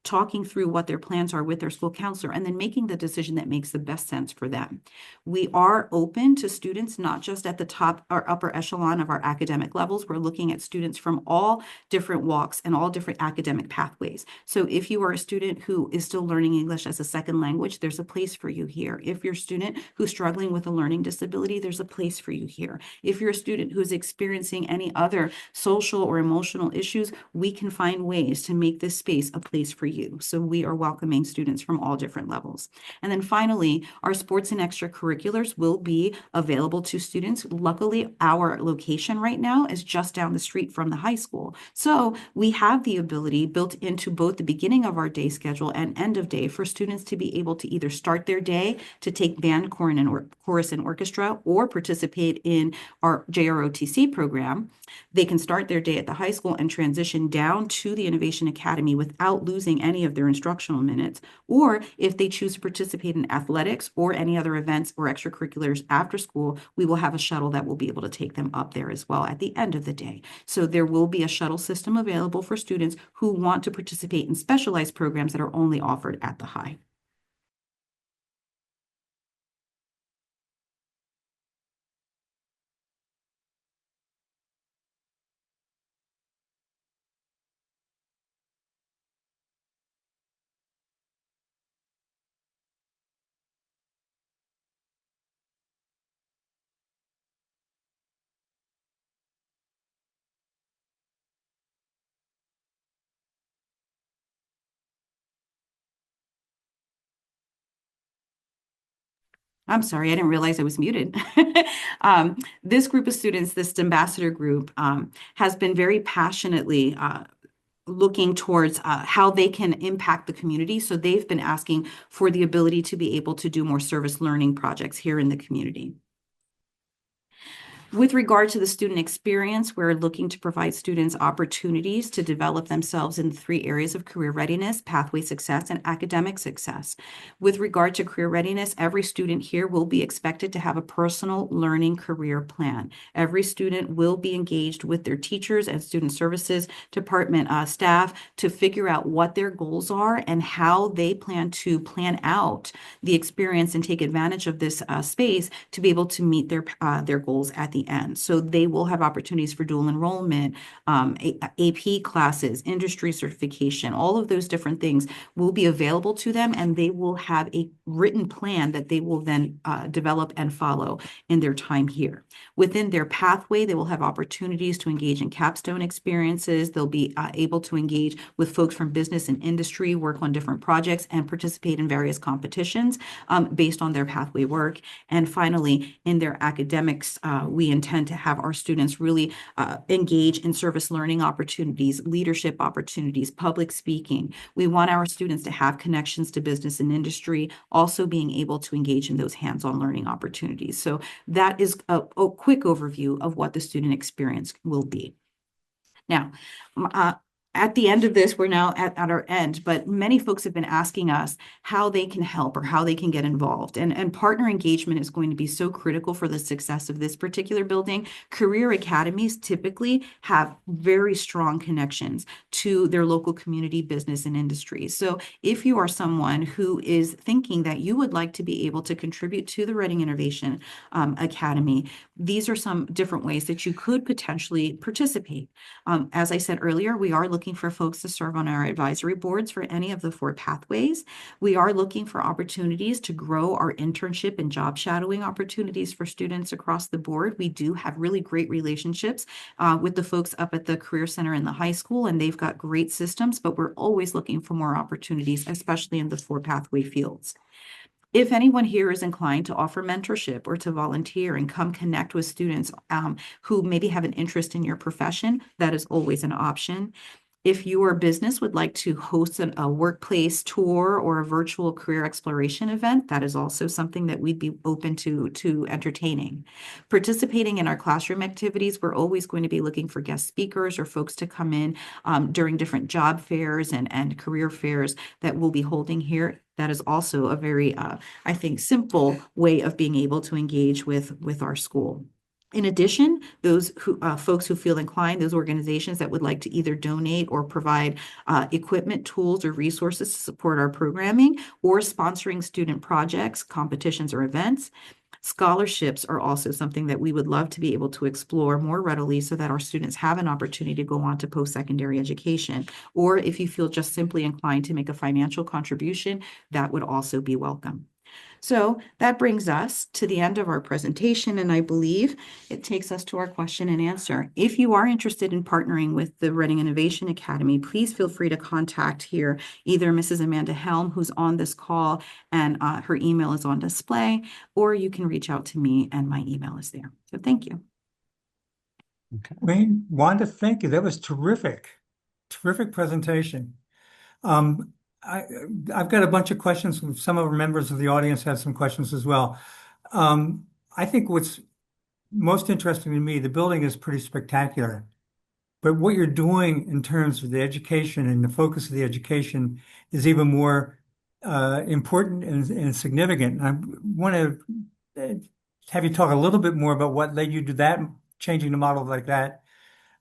talking through what their plans are with their school counselor and then making the decision that makes the best sense for them. We are open to students, not just at the top or upper echelon of our academic levels. We're looking at students from all different walks and all different academic pathways. So if you are a student who is still learning English as a second language, there's a place for you here. If you're a student who's struggling with a learning disability, there's a place for you here. If you're a student who's experiencing experiencing any other social or emotional issues, we can find ways to make this space a place for you. So we are welcoming students from all different levels. And then finally, our sports and extracurriculars will be available to students. Luckily, our location right now is just down the street from the high school. So we have the ability built into both the beginning of our day schedule and end of day for students to be able to either start their day to take band, chorus, and orchestra, or participate in our JROTC program. They can start their day at the high school and transition down to the Innovation Academy without losing any of their instructional minutes. Or if they choose to participate in athletics or any other events or extracurriculars after school, we will have a shuttle that will be able to take them up there as well at the end of the day. So there will be a shuttle system available for students who want to participate in specialized programs that are only offered at the high. I'm sorry, I didn't realize I was muted. This group of students, this ambassador group, has been very passionately looking towards how they can impact the community. So they've been asking for the ability to be able to do more service learning projects here in the community. With regard to the student experience, we're looking to provide students opportunities to develop themselves in 3 areas of career readiness, pathway success, and academic success. With regard to career readiness, every student here will be expected to have a personal learning career plan. Every student will be engaged with their teachers and student services department staff to figure out what their goals are and how they plan to plan out the experience and take advantage of this space to be able to meet their goals at the end. So they will have opportunities for dual enrollment, AP classes, industry certification, all of those different things will be available to them, and they will have a written plan that they will then develop and follow in their time here. Within their pathway, they will have opportunities to engage in capstone experiences. They'll be able to engage with folks from business and industry, work on different projects, and participate in various competitions based on their pathway work. And finally, in their academics, we intend to have our students really engage in service learning opportunities, leadership opportunities, public speaking. We want our students to have connections to business and industry, also being able to engage in those hands-on learning opportunities. So that is a quick overview of what the student experience will be. Now, at the end of this, we're now at our end, but many folks have been asking us how they can help or how they can get involved. And partner engagement is going to be so critical for the success of this particular building. Career academies typically have very strong connections to their local community, business, and industry. So if you are someone who is thinking that you would like to be able to contribute to the Reading Innovation Academy, these are some different ways that you could potentially participate. As I said earlier, we are looking for folks to serve on our advisory boards for any of the 4 pathways. We are looking for opportunities to grow our internship and job shadowing opportunities for students across the board. We do have really great relationships with the folks up at the Career Center in the high school, and they've got great systems, but we're always looking for more opportunities, especially in the 4 pathway fields. If anyone here is inclined to offer mentorship or to volunteer and come connect with students who maybe have an interest in your profession, that is always an option. If your business would like to host a workplace tour or a virtual career exploration event, that is also something that we'd be open to entertaining. Participating in our classroom activities, we're always going to be looking for guest speakers or folks to come in during different job fairs and career fairs that we'll be holding here. That is also a very, I think, simple way of being able to engage with our school. In addition, those folks who feel inclined, those organizations that would like to either donate or provide equipment, tools, or resources to support our programming, or sponsoring student projects, competitions, or events. Scholarships are also something that we would love to be able to explore more readily so that our students have an opportunity to go on to post-secondary education. Or if you feel just simply inclined to make a financial contribution, that would also be welcome. So that brings us to the end of our presentation, and I believe it takes us to our question and answer. If you are interested in partnering with the Reading Innovation Academy, please feel free to contact here either Mrs. Amanda Helm, who's on this call, and her email is on display, or you can reach out to me and my email is there. So thank you. Wayne, Wanda, thank you. That was terrific. Terrific presentation. Um, I've got a bunch of questions. Some of our members of the audience have some questions as well. I think what's most interesting to me, the building is pretty spectacular, but what you're doing in terms of the education and the focus of the education is even more important and significant. I want to have you talk a little bit more about what led you to that, changing the model like that.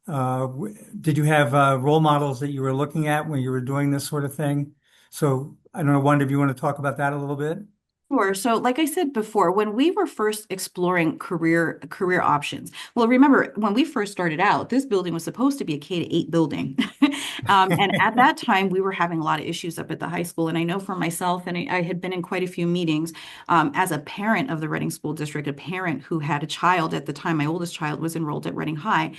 Did you have role models that you were looking at when you were doing this sort of thing? So I don't know, Wanda, if you want to talk about that a little bit? Sure. So like I said before, when we were first exploring career options, well, remember when we first started out, this building was supposed to be a K-8 building. And at that time, we were having a lot of issues up at the high school. And I know for myself, and I had been in quite a few meetings as a parent of the Reading School District, a parent who had a child at the time, my oldest child was enrolled at Reading High.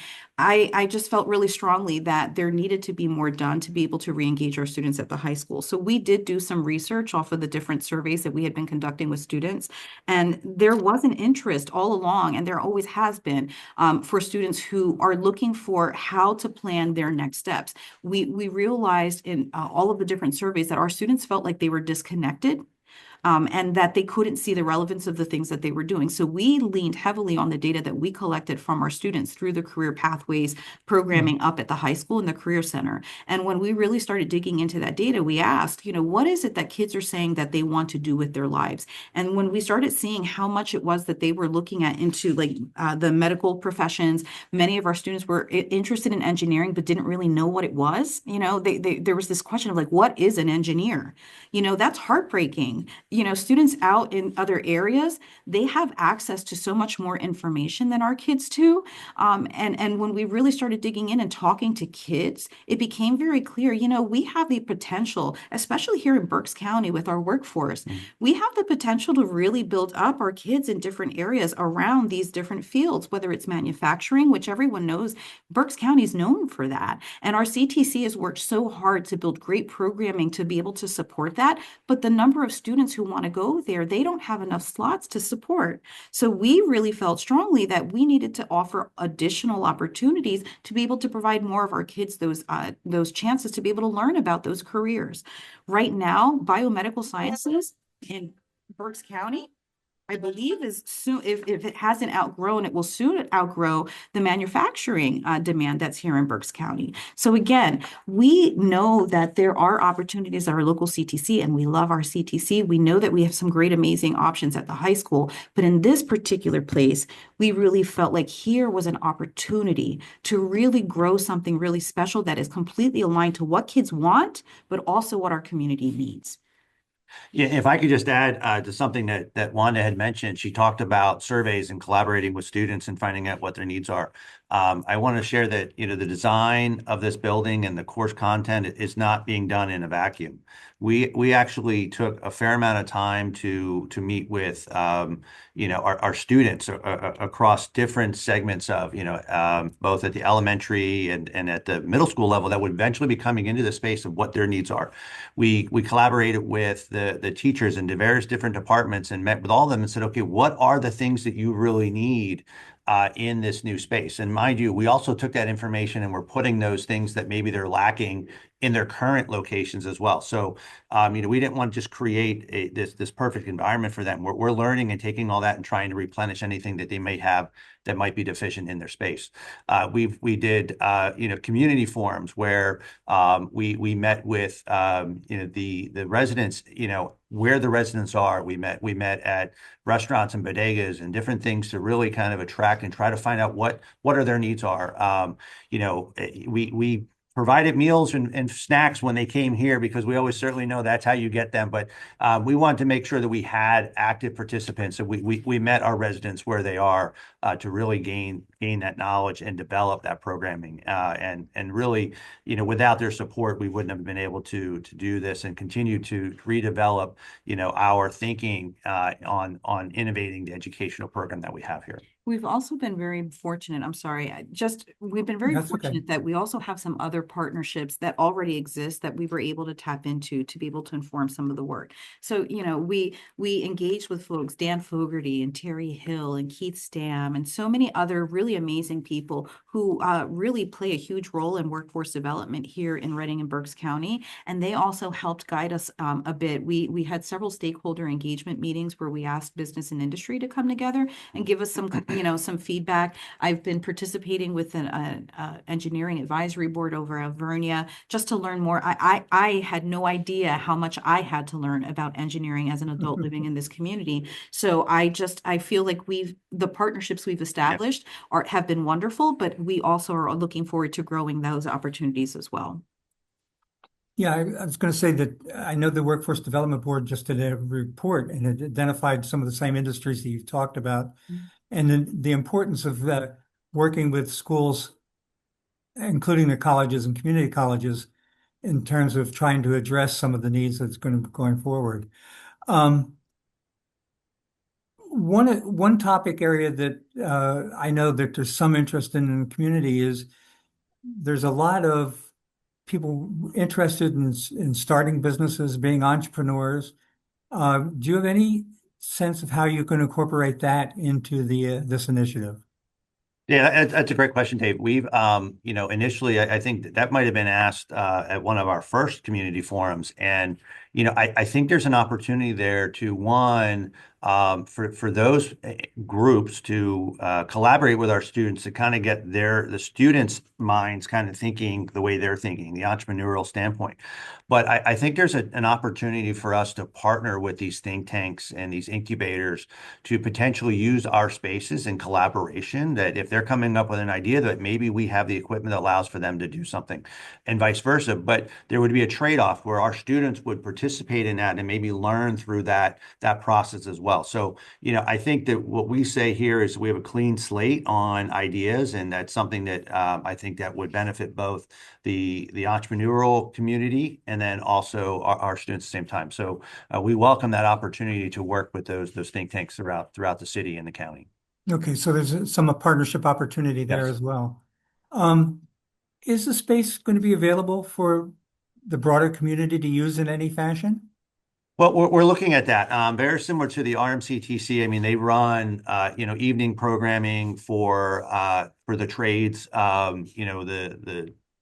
I just felt really strongly that there needed to be more done to be able to re-engage our students at the high school. So we did do some research off of the different surveys that we had been conducting with students. And there was an interest all along, and there always has been, for students who are looking for how to plan their next steps. We realized in all of the different surveys that our students felt like they were disconnected and that they couldn't see the relevance of the things that they were doing. So we leaned heavily on the data that we collected from our students through the career pathways programming up at the high school and the career center. And when we really started digging into that data, we asked, what is it that kids are saying that they want to do with their lives? And when we started seeing how much it was that they were looking at into like the medical professions, many of our students were interested in engineering, but didn't really know what it was. There was this question of like, what is an engineer? That's heartbreaking. Students out in other areas, they have access to so much more information than our kids do. And when we really started digging in and talking to kids, it became very clear, we have the potential, especially here in Berks County with our workforce, we have the potential to really build up our kids in different areas around these different fields, whether it's manufacturing, which everyone knows Berks County is known for that. And our CTC has worked so hard to build great programming to be able to support that. But the number of students who want to go there, they don't have enough slots to support. So we really felt strongly that we needed to offer additional opportunities to be able to provide more of our kids those chances to be able to learn about those careers. Right now, biomedical sciences in Berks County, I believe is soon, if it hasn't outgrown, it will soon outgrow the manufacturing demand that's here in Berks County. So again, we know that there are opportunities at our local CTC, and we love our CTC. We know that we have some great, amazing options at the high school, but in this particular place, we really felt like here was an opportunity to really grow something really special that is completely aligned to what kids want, but also what our community needs. Yeah, if I could just add to something that Wanda had mentioned, she talked about surveys and collaborating with students and finding out what their needs are. I want to share that the design of this building and the course content is not being done in a vacuum. We actually took a fair amount of time to meet with our students across different segments of both at the elementary and at the middle school level that would eventually be coming into the space of what their needs are. We collaborated with the teachers in the various different departments and met with all of them and said, okay, what are the things that you really need in this new space? And mind you, we also took that information and we're putting those things that maybe they're lacking in their current locations as well. So, we didn't want to just create this perfect environment for them. We're learning and taking all that and trying to replenish anything that they may have that might be deficient in their space. We did community forums where we met with the residents, where the residents are. We met at restaurants and bodegas and different things to really kind of attract and try to find out what are their needs are. provided meals and snacks when they came here, because we always certainly know that's how you get them. But we wanted to make sure that we had active participants. So we met our residents where they are to really gain that knowledge and develop that programming. And really, without their support, we wouldn't have been able to do this and continue to redevelop, our thinking on innovating the educational program that we have here. We've also been very fortunate. I'm sorry. We've been very That's okay. fortunate that we also have some other partnerships that already exist that we were able to tap into to be able to inform some of the work. So, we engaged with folks, Dan Fogarty and Terry Hill and Keith Stam and so many other really amazing people who really play a huge role in workforce development here in Reading and Berks County. And they also helped guide us a bit. We had several stakeholder engagement meetings where we asked business and industry to come together and give us some some feedback. I've been participating with an engineering advisory board over Alvernia just to learn more. I had no idea how much I had to learn about engineering as an adult living in this community. So I feel like the partnerships we've established have been wonderful, but we also are looking forward to growing those opportunities as well. Yeah, I was going to say that I know the Workforce Development Board just did a report and it identified some of the same industries that you've talked about, and the importance of working with schools, including the colleges and community colleges, in terms of trying to address some of the needs that's going forward. One topic area that I know that there's some interest in the community is there's a lot of people interested in starting businesses, being entrepreneurs. Do you have any sense of how you can incorporate that into this initiative? Yeah, that's a great question, Dave. We've, initially, I think that might have been asked at one of our first community forums. And, I think there's an opportunity there to, one, for those groups to collaborate with our students to kind of get the students' minds kind of thinking the way they're thinking, the entrepreneurial standpoint. But I think there's an opportunity for us to partner with these think tanks and these incubators to potentially use our spaces in collaboration, that if they're coming up with an idea, that maybe we have the equipment that allows for them to do something, and vice versa. But there would be a trade-off where our students would participate in that and maybe learn through that process as well. So, I think that what we say here is we have a clean slate on ideas, and that's something that I think that would benefit both the entrepreneurial community and then also our students at the same time. So we welcome that opportunity to work with those think tanks throughout the city and the county. Okay, so there's some partnership opportunity there as well. Is the space going to be available for the broader community to use in any fashion? Well, we're looking at that. Very similar to the RMCTC. I mean, they run, evening programming for the trades.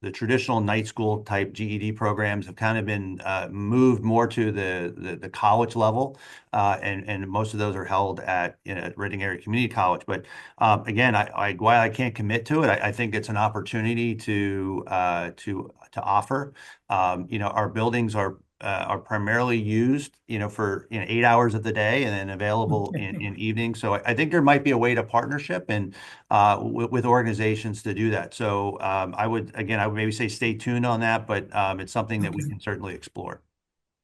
The traditional night school type GED programs have kind of been moved more to the college level, and most of those are held at Reading Area Community College. But again, while I can't commit to it, I think it's an opportunity to offer. Our buildings are primarily used, for 8 hours of the day and then available in evenings. So I think there might be a way to partnership and with organizations to do that. So I would maybe say stay tuned on that, but it's something that we can certainly explore.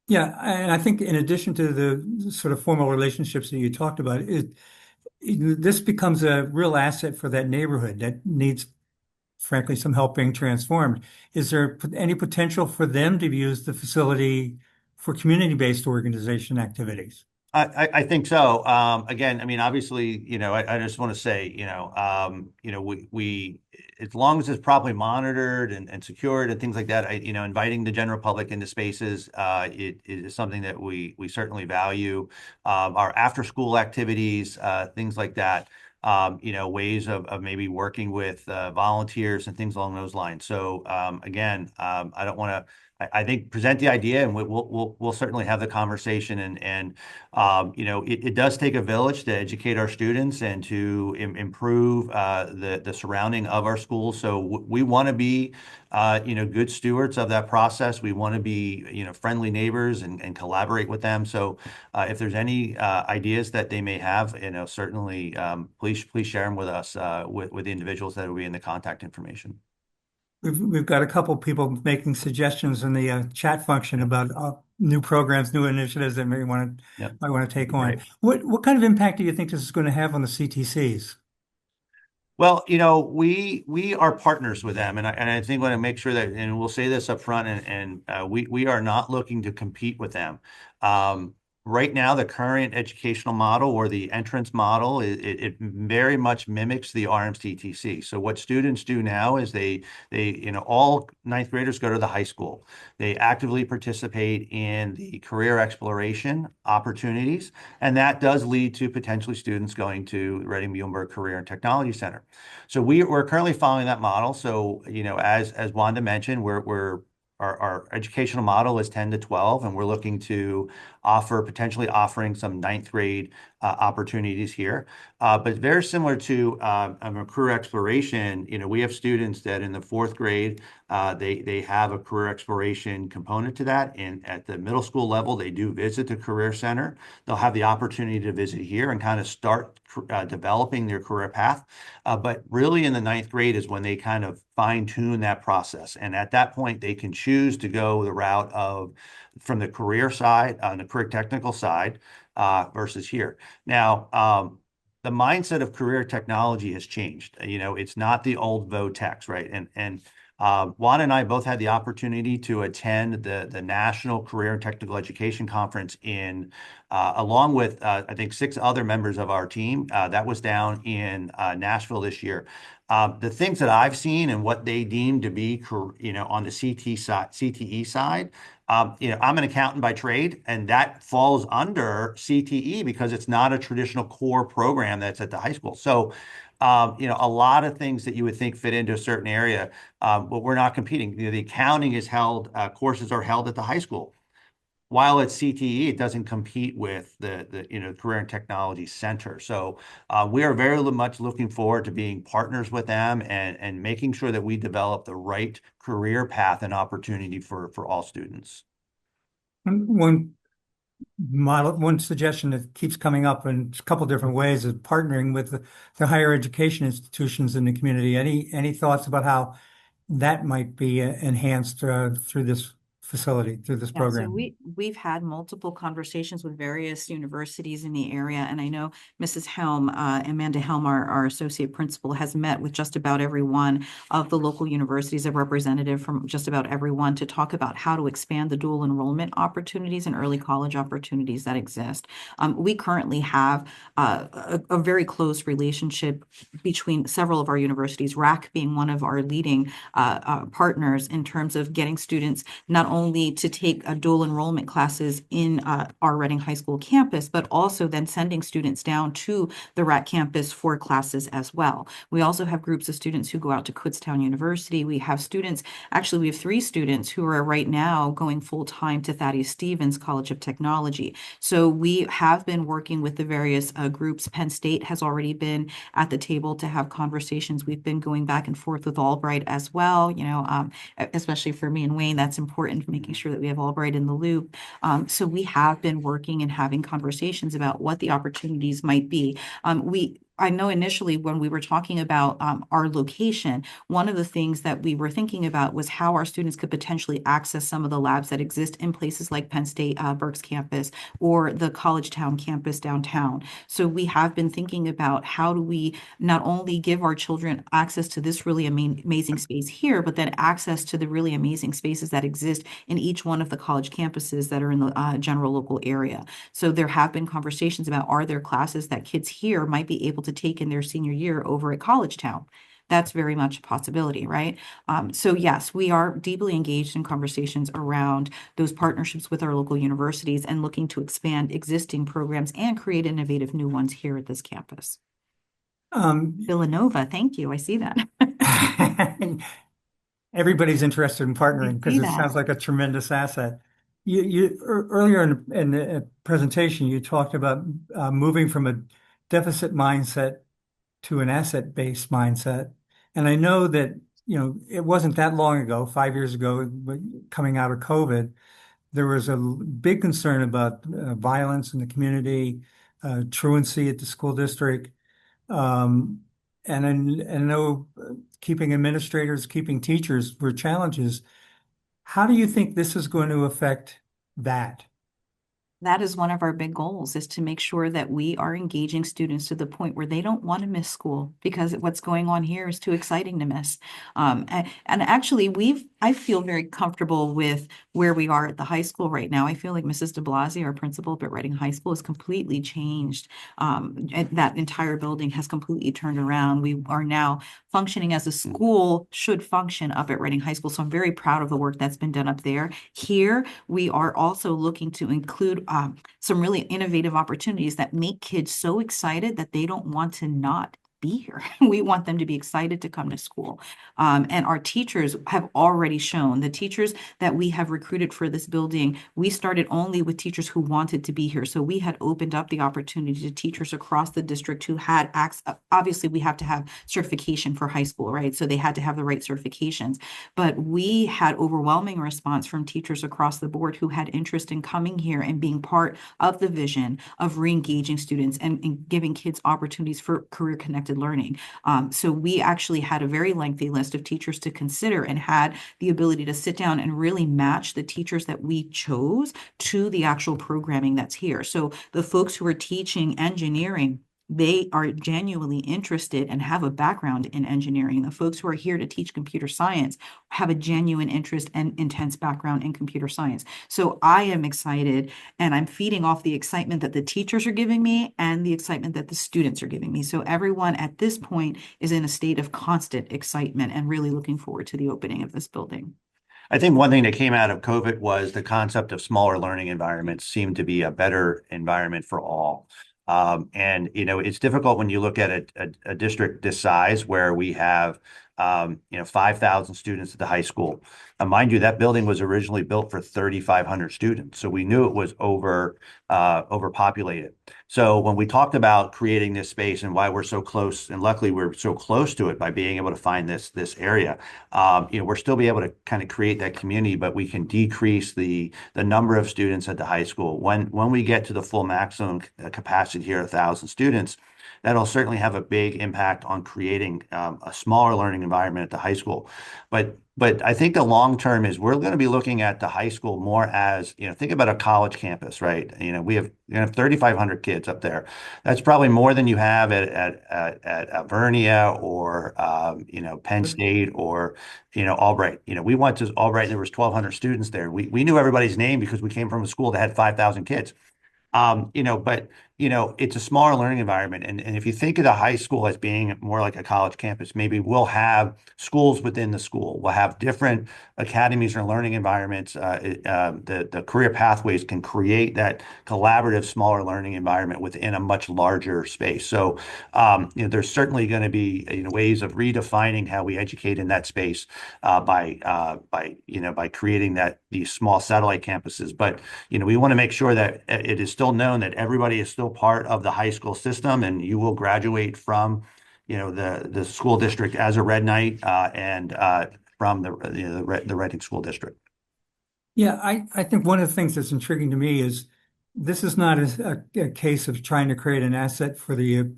Yeah, and I think in addition to the sort of formal relationships that you talked about, this becomes a real asset for that neighborhood that needs, frankly, some help being transformed. Is there any potential for them to use the facility for community-based organization activities? I think so. Again, I mean, obviously, I just want to say, we as long as it's properly monitored and secured and things like that, inviting the general public into spaces, it is something that we certainly value. Our after-school activities, things like that. Ways of maybe working with volunteers and things along those lines. So again, I don't want to. I think present the idea, and we'll certainly have the conversation. And it does take a village to educate our students and to improve the surrounding of our schools. So we want to be good stewards of that process. We want to be friendly neighbors and collaborate with them. So if there's any ideas that they may have, please share them with us with the individuals that will be in the contact information. we've got a couple people making suggestions in the chat function about new programs, new initiatives that Yep. might want to take on. Great. What kind of impact do you think this is going to have on the CTCs? Well, we are partners with them, and I think we want to make sure that, and we'll say this up front, and we are not looking to compete with them. Right now, the current educational model or the entrance model, it very much mimics the RMCTC. So what students do now is all ninth graders go to the high school. They actively participate in the career exploration opportunities, and that does lead to potentially students going to Reading Muhlenberg Career and Technology Center. So we're currently following that model. So, as Wanda mentioned, our educational model is 10 to 12, and we're looking to potentially offering some ninth grade opportunities here. But very similar to a career exploration, we have students that in the fourth grade, they have a career exploration component to that. And at the middle school level, they do visit the career center. They'll have the opportunity to visit here and kind of start developing their career path. But really in the ninth grade is when they kind of fine tune that process. And at that point, they can choose to go the route from the career side, on the career technical side, versus here. Now, the mindset of career technology has changed. It's not the old vo-techs, right? And Juan and I both had the opportunity to attend the National Career and Technical Education Conference along with, I think, 6 other members of our team. That was down in Nashville this year. The things that I've seen and what they deem to be, on the CTE side, I'm an accountant by trade, and that falls under CTE because it's not a traditional core program that's at the high school. So, a lot of things that you would think fit into a certain area, but we're not competing. The accounting is held, courses are held at the high school. While it's CTE, it doesn't compete with the Career and Technology Center. So we are very much looking forward to being partners with them and making sure that we develop the right career path and opportunity for all students. One suggestion that keeps coming up in a couple different ways is partnering with the higher education institutions in the community. Any thoughts about how that might be enhanced through this facility, through this Yeah, so program? we've had multiple conversations with various universities in the area, and I know Mrs. Helm, Amanda Helm, our associate principal, has met with just about every one of the local universities, a representative from just about everyone, to talk about how to expand the dual enrollment opportunities and early college opportunities that exist. We currently have a very close relationship between several of our universities, RAC being one of our leading partners in terms of getting students not only to take dual enrollment classes in our Reading High School campus, but also then sending students down to the RAC campus for classes as well. We also have groups of students who go out to Kutztown University. We have 3 students who are right now going full-time to Thaddeus Stevens College of Technology. So we have been working with the various groups. Penn State has already been at the table to have conversations. We've been going back and forth with Albright as well, especially for me and Wayne, that's important, making sure that we have Albright in the loop. So we have been working and having conversations about what the opportunities might be. I know initially when we were talking about our location, one of the things that we were thinking about was how our students could potentially access some of the labs that exist in places like Penn State Berks campus or the College Town campus downtown. So we have been thinking about how do we not only give our children access to this really amazing space here, but then access to the really amazing spaces that exist in each one of the college campuses that are in the general local area. So there have been conversations about, are there classes that kids here might be able to take in their senior year over at College Town? That's very much a possibility, right? So yes, we are deeply engaged in conversations around those partnerships with our local universities and looking to expand existing programs and create innovative new ones here at this campus. Villanova, thank you. I see that. Everybody's interested in partnering because it sounds like a tremendous asset. Earlier in the presentation, you talked about moving from a deficit mindset to an asset-based mindset. And I know that, it wasn't that long ago, 5 years ago, coming out of COVID, there was a big concern about violence in the community, truancy at the school district. and I know keeping administrators, keeping teachers were challenges. How do you think this is going to affect that? That is one of our big goals, is to make sure that we are engaging students to the point where they don't want to miss school, because what's going on here is too exciting to miss. And actually, I feel very comfortable with where we are at the high school right now. I feel like Mrs. de Blasi, our principal up at Reading High School, has completely changed. And that entire building has completely turned around. We are now functioning as a school should function up at Reading High School. So I'm very proud of the work that's been done up there. Here, we are also looking to include some really innovative opportunities that make kids so excited that they don't want to not be here. We want them to be excited to come to school. And our teachers have already shown, the teachers that we have recruited for this building, we started only with teachers who wanted to be here. So we had opened up the opportunity to teachers across the district who had access. Obviously, we have to have certification for high school, right? So they had to have the right certifications. But we had overwhelming response from teachers across the board who had interest in coming here and being part of the vision of re-engaging students and giving kids opportunities for career-connected learning. So we actually had a very lengthy list of teachers to consider and had the ability to sit down and really match the teachers that we chose to the actual programming that's here. So the folks who are teaching engineering, they are genuinely interested and have a background in engineering. The folks who are here to teach computer science have a genuine interest and intense background in computer science. So I am excited, and I'm feeding off the excitement that the teachers are giving me and the excitement that the students are giving me. So everyone at this point is in a state of constant excitement and really looking forward to the opening of this building. I think one thing that came out of COVID was the concept of smaller learning environments seemed to be a better environment for all. And it's difficult when you look at a district this size where we have 5,000 students at the high school. Mind you, that building was originally built for 3,500 students, so we knew it was overpopulated. So when we talked about creating this space and why we're so close, and luckily we're so close to it by being able to find this area, we're still be able to kind of create that community, but we can decrease the number of students at the high school. When we get to the full maximum capacity here, 1,000 students, that'll certainly have a big impact on creating a smaller learning environment at the high school. But I think the long term is we're going to be looking at the high school more as, think about a college campus, right? We have 3,500 kids up there. That's probably more than you have at Alvernia or Penn State or Albright. We went to Albright, there was 1,200 students there. We knew everybody's name because we came from a school that had 5,000 kids. But it's a smaller learning environment. And if you think of the high school as being more like a college campus, maybe we'll have schools within the school. We'll have different academies or learning environments. The career pathways can create that collaborative, smaller learning environment within a much larger space. So, there's certainly going to be ways of redefining how we educate in that space by creating these small satellite campuses. But we want to make sure that it is still known that everybody is still part of the high school system, and you will graduate from the school district as a Red Knight and from the Reading School District. Yeah, I think one of the things that's intriguing to me is this is not a case of trying to create an asset for the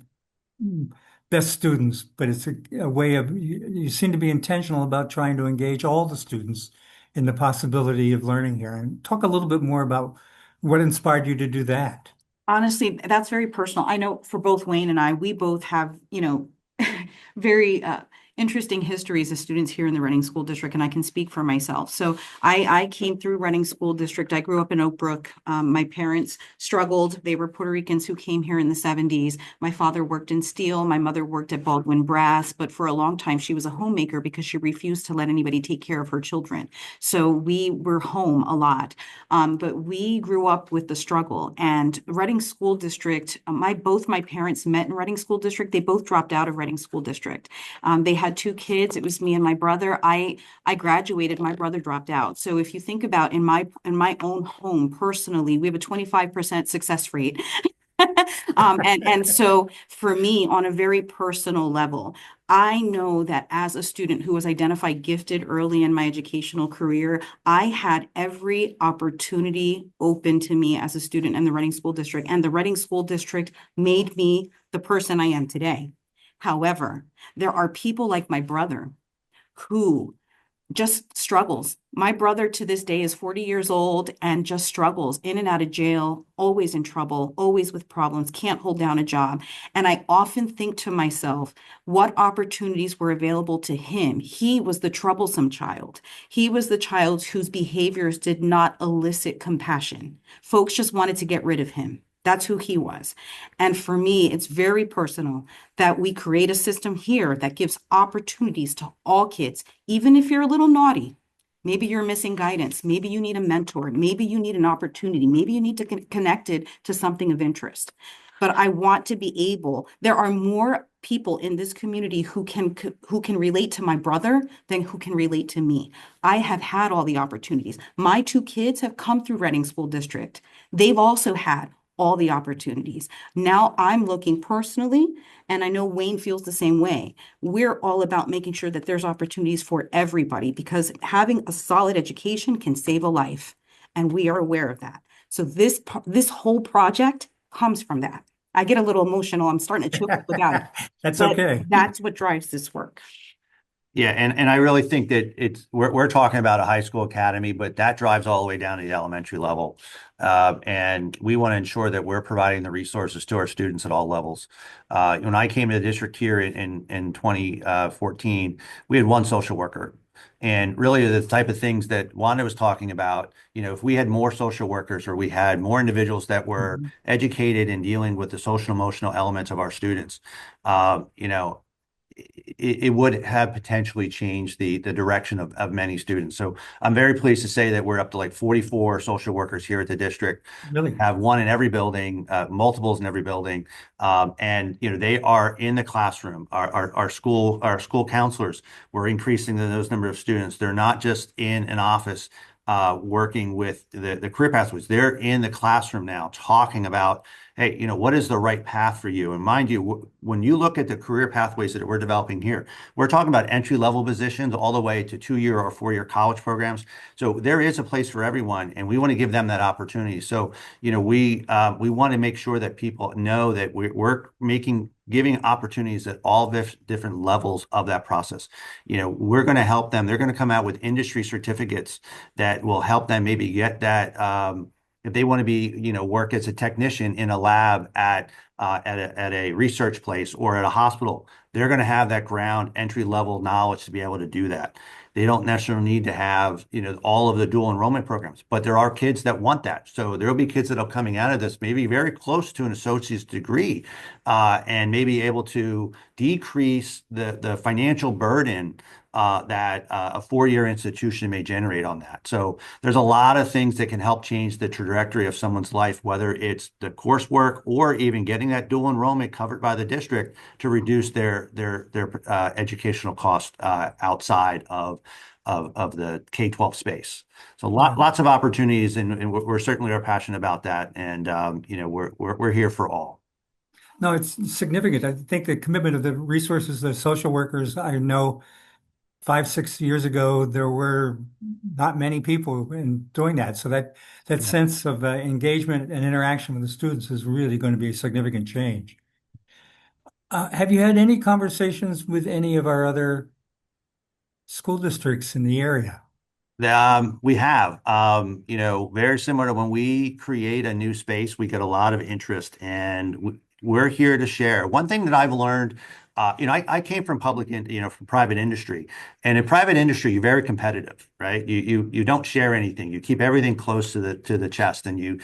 best students, but it's a way of, you seem to be intentional about trying to engage all the students in the possibility of learning here. And talk a little bit more about what inspired you to do that. Honestly, that's very personal. I know for both Wayne and I, we both have, very interesting histories as students here in the Reading School District, and I can speak for myself. So I came through Reading School District. I grew up in Oak Brook. My parents struggled. They were Puerto Ricans who came here in the 70s. My father worked in steel. My mother worked at Baldwin Brass, but for a long time, she was a homemaker because she refused to let anybody take care of her children. So we were home a lot. But we grew up with the struggle. And Reading School District, both my parents met in Reading School District. They both dropped out of Reading School District. They had 2 kids. It was me and my brother. I graduated. My brother dropped out. So if you think about in my own home personally, we have a 25% success rate. And so for me, on a very personal level, I know that as a student who was identified gifted early in my educational career, I had every opportunity open to me as a student in the Reading School District, and the Reading School District made me the person I am today. However, there are people like my brother who just struggles. My brother to this day is 40 years old and just struggles in and out of jail, always in trouble, always with problems, can't hold down a job. And I often think to myself, what opportunities were available to him? He was the troublesome child. He was the child whose behaviors did not elicit compassion. Folks just wanted to get rid of him. That's who he was. And for me, it's very personal that we create a system here that gives opportunities to all kids, even if you're a little naughty. Maybe you're missing guidance. Maybe you need a mentor. Maybe you need an opportunity. Maybe you need to get connected to something of interest. But I want to be able, there are more people in this community who can relate to my brother than who can relate to me. I have had all the opportunities. My two kids have come through Reading School District. They've also had all the opportunities. Now I'm looking personally, and I know Wayne feels the same way. We're all about making sure that there's opportunities for everybody because having a solid education can save a life, and we are aware of that. So this whole project comes from that. I get a little emotional. I'm starting to choke up about it. That's But okay. that's what drives this work. Yeah, and I really think that we're talking about a high school academy, but that drives all the way down to the elementary level. And we want to ensure that we're providing the resources to our students at all levels. When I came to the district here in 2014, we had one social worker. And really the type of things that Wanda was talking about, if we had more social workers or we had more individuals that were educated in dealing with the social emotional elements of our students, it would have potentially changed the direction of many students. So I'm very pleased to say that we're up to like 44 social workers here at the district. Really? Have one in every building, multiples in every building. And they are in the classroom. Our school counselors, we're increasing those number of students. They're not just in an office working with the career pathways. They're in the classroom now talking about, hey, what is the right path for you? And mind you, when you look at the career pathways that we're developing here, we're talking about entry-level positions all the way to 2-year or 4-year college programs. So there is a place for everyone, and we want to give them that opportunity. So, we want to make sure that people know that we're giving opportunities at all different levels of that process. We're going to help them. They're going to come out with industry certificates that will help them maybe get that, if they want to be, work as a technician in a lab at a research place or at a hospital, they're going to have that ground entry level knowledge to be able to do that. They don't necessarily need to have, all of the dual enrollment programs, but there are kids that want that. So there'll be kids that are coming out of this maybe very close to an associate's degree, and maybe able to decrease the financial burden that a 4-year institution may generate on that. So there's a lot of things that can help change the trajectory of someone's life, whether it's the coursework or even getting that dual enrollment covered by the district to reduce their educational cost outside of the K-12 space. So lots of opportunities, and we're certainly are passionate about that, and we're here for all. No, it's significant. I think the commitment of the resources, the social workers, I know 5-6 years ago, there were not many people in doing that. So that sense of engagement and interaction with the students is really going to be a significant change. Have you had any conversations with any of our other school districts in the area? We have, very similar to when we create a new space, we get a lot of interest, and we're here to share. One thing that I've learned, I came from from private industry, and in private industry, you're very competitive, right? You don't share anything. You keep everything close to the chest, and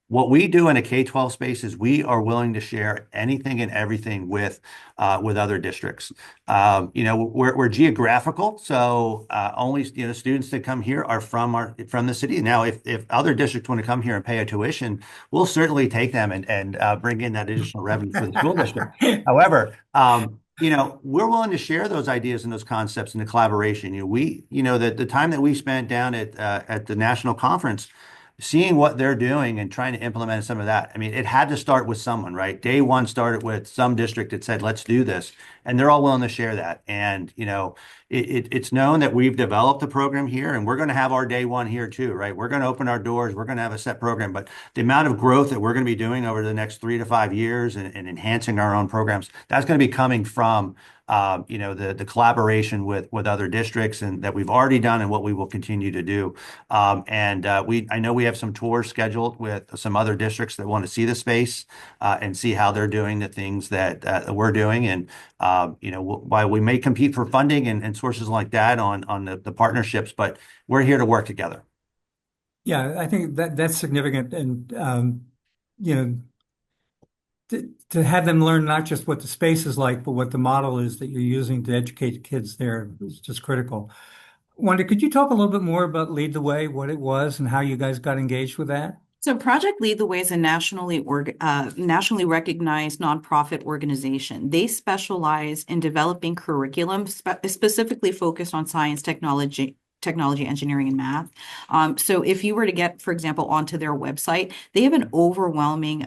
what we do in a K-12 space is we are willing to share anything and everything with other districts. We're geographical, so only students that come here are from the city. Now, if other districts want to come here and pay a tuition, we'll certainly take them and bring in that additional revenue for the school district. However, we're willing to share those ideas and those concepts and the collaboration. The time that we spent down at the national conference. seeing what they're doing and trying to implement some of that. I mean, it had to start with someone, right? Day one started with some district that said, let's do this. And they're all willing to share that. And, it's known that we've developed a program here, and we're going to have our day one here too, right? We're going to open our doors. We're going to have a set program, but the amount of growth that we're going to be doing over the next 3 to 5 years and enhancing our own programs, that's going to be coming from the collaboration with other districts and that we've already done and what we will continue to do. I know we have some tours scheduled with some other districts that want to see the space and see how they're doing the things that we're doing. And while we may compete for funding and sources like that on the partnerships, but we're here to work together. Yeah, I think that's significant. And, you know, to have them learn not just what the space is like, but what the model is that you're using to educate kids there is just critical. Wanda, could you talk a little bit more about Lead the Way, what it was, and how you guys got engaged with that? So Project Lead the Way is a nationally recognized nonprofit organization. They specialize in developing curriculum specifically focused on science, technology, engineering, and math. So if you were to get, for example, onto their website, they have an overwhelming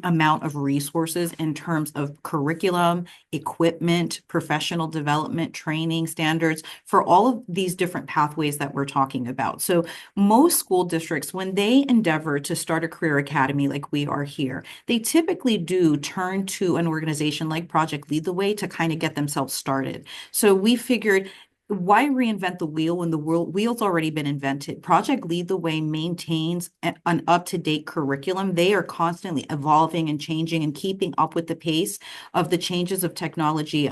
amount of resources in terms of curriculum, equipment, professional development, training standards for all of these different pathways that we're talking about. So most school districts, when they endeavor to start a career academy like we are here, they typically do turn to an organization like Project Lead the Way to kind of get themselves started. So we figured, why reinvent the wheel when the wheel's already been invented? Project Lead the Way maintains an up-to-date curriculum. They are constantly evolving and changing and keeping up with the pace of the changes of technology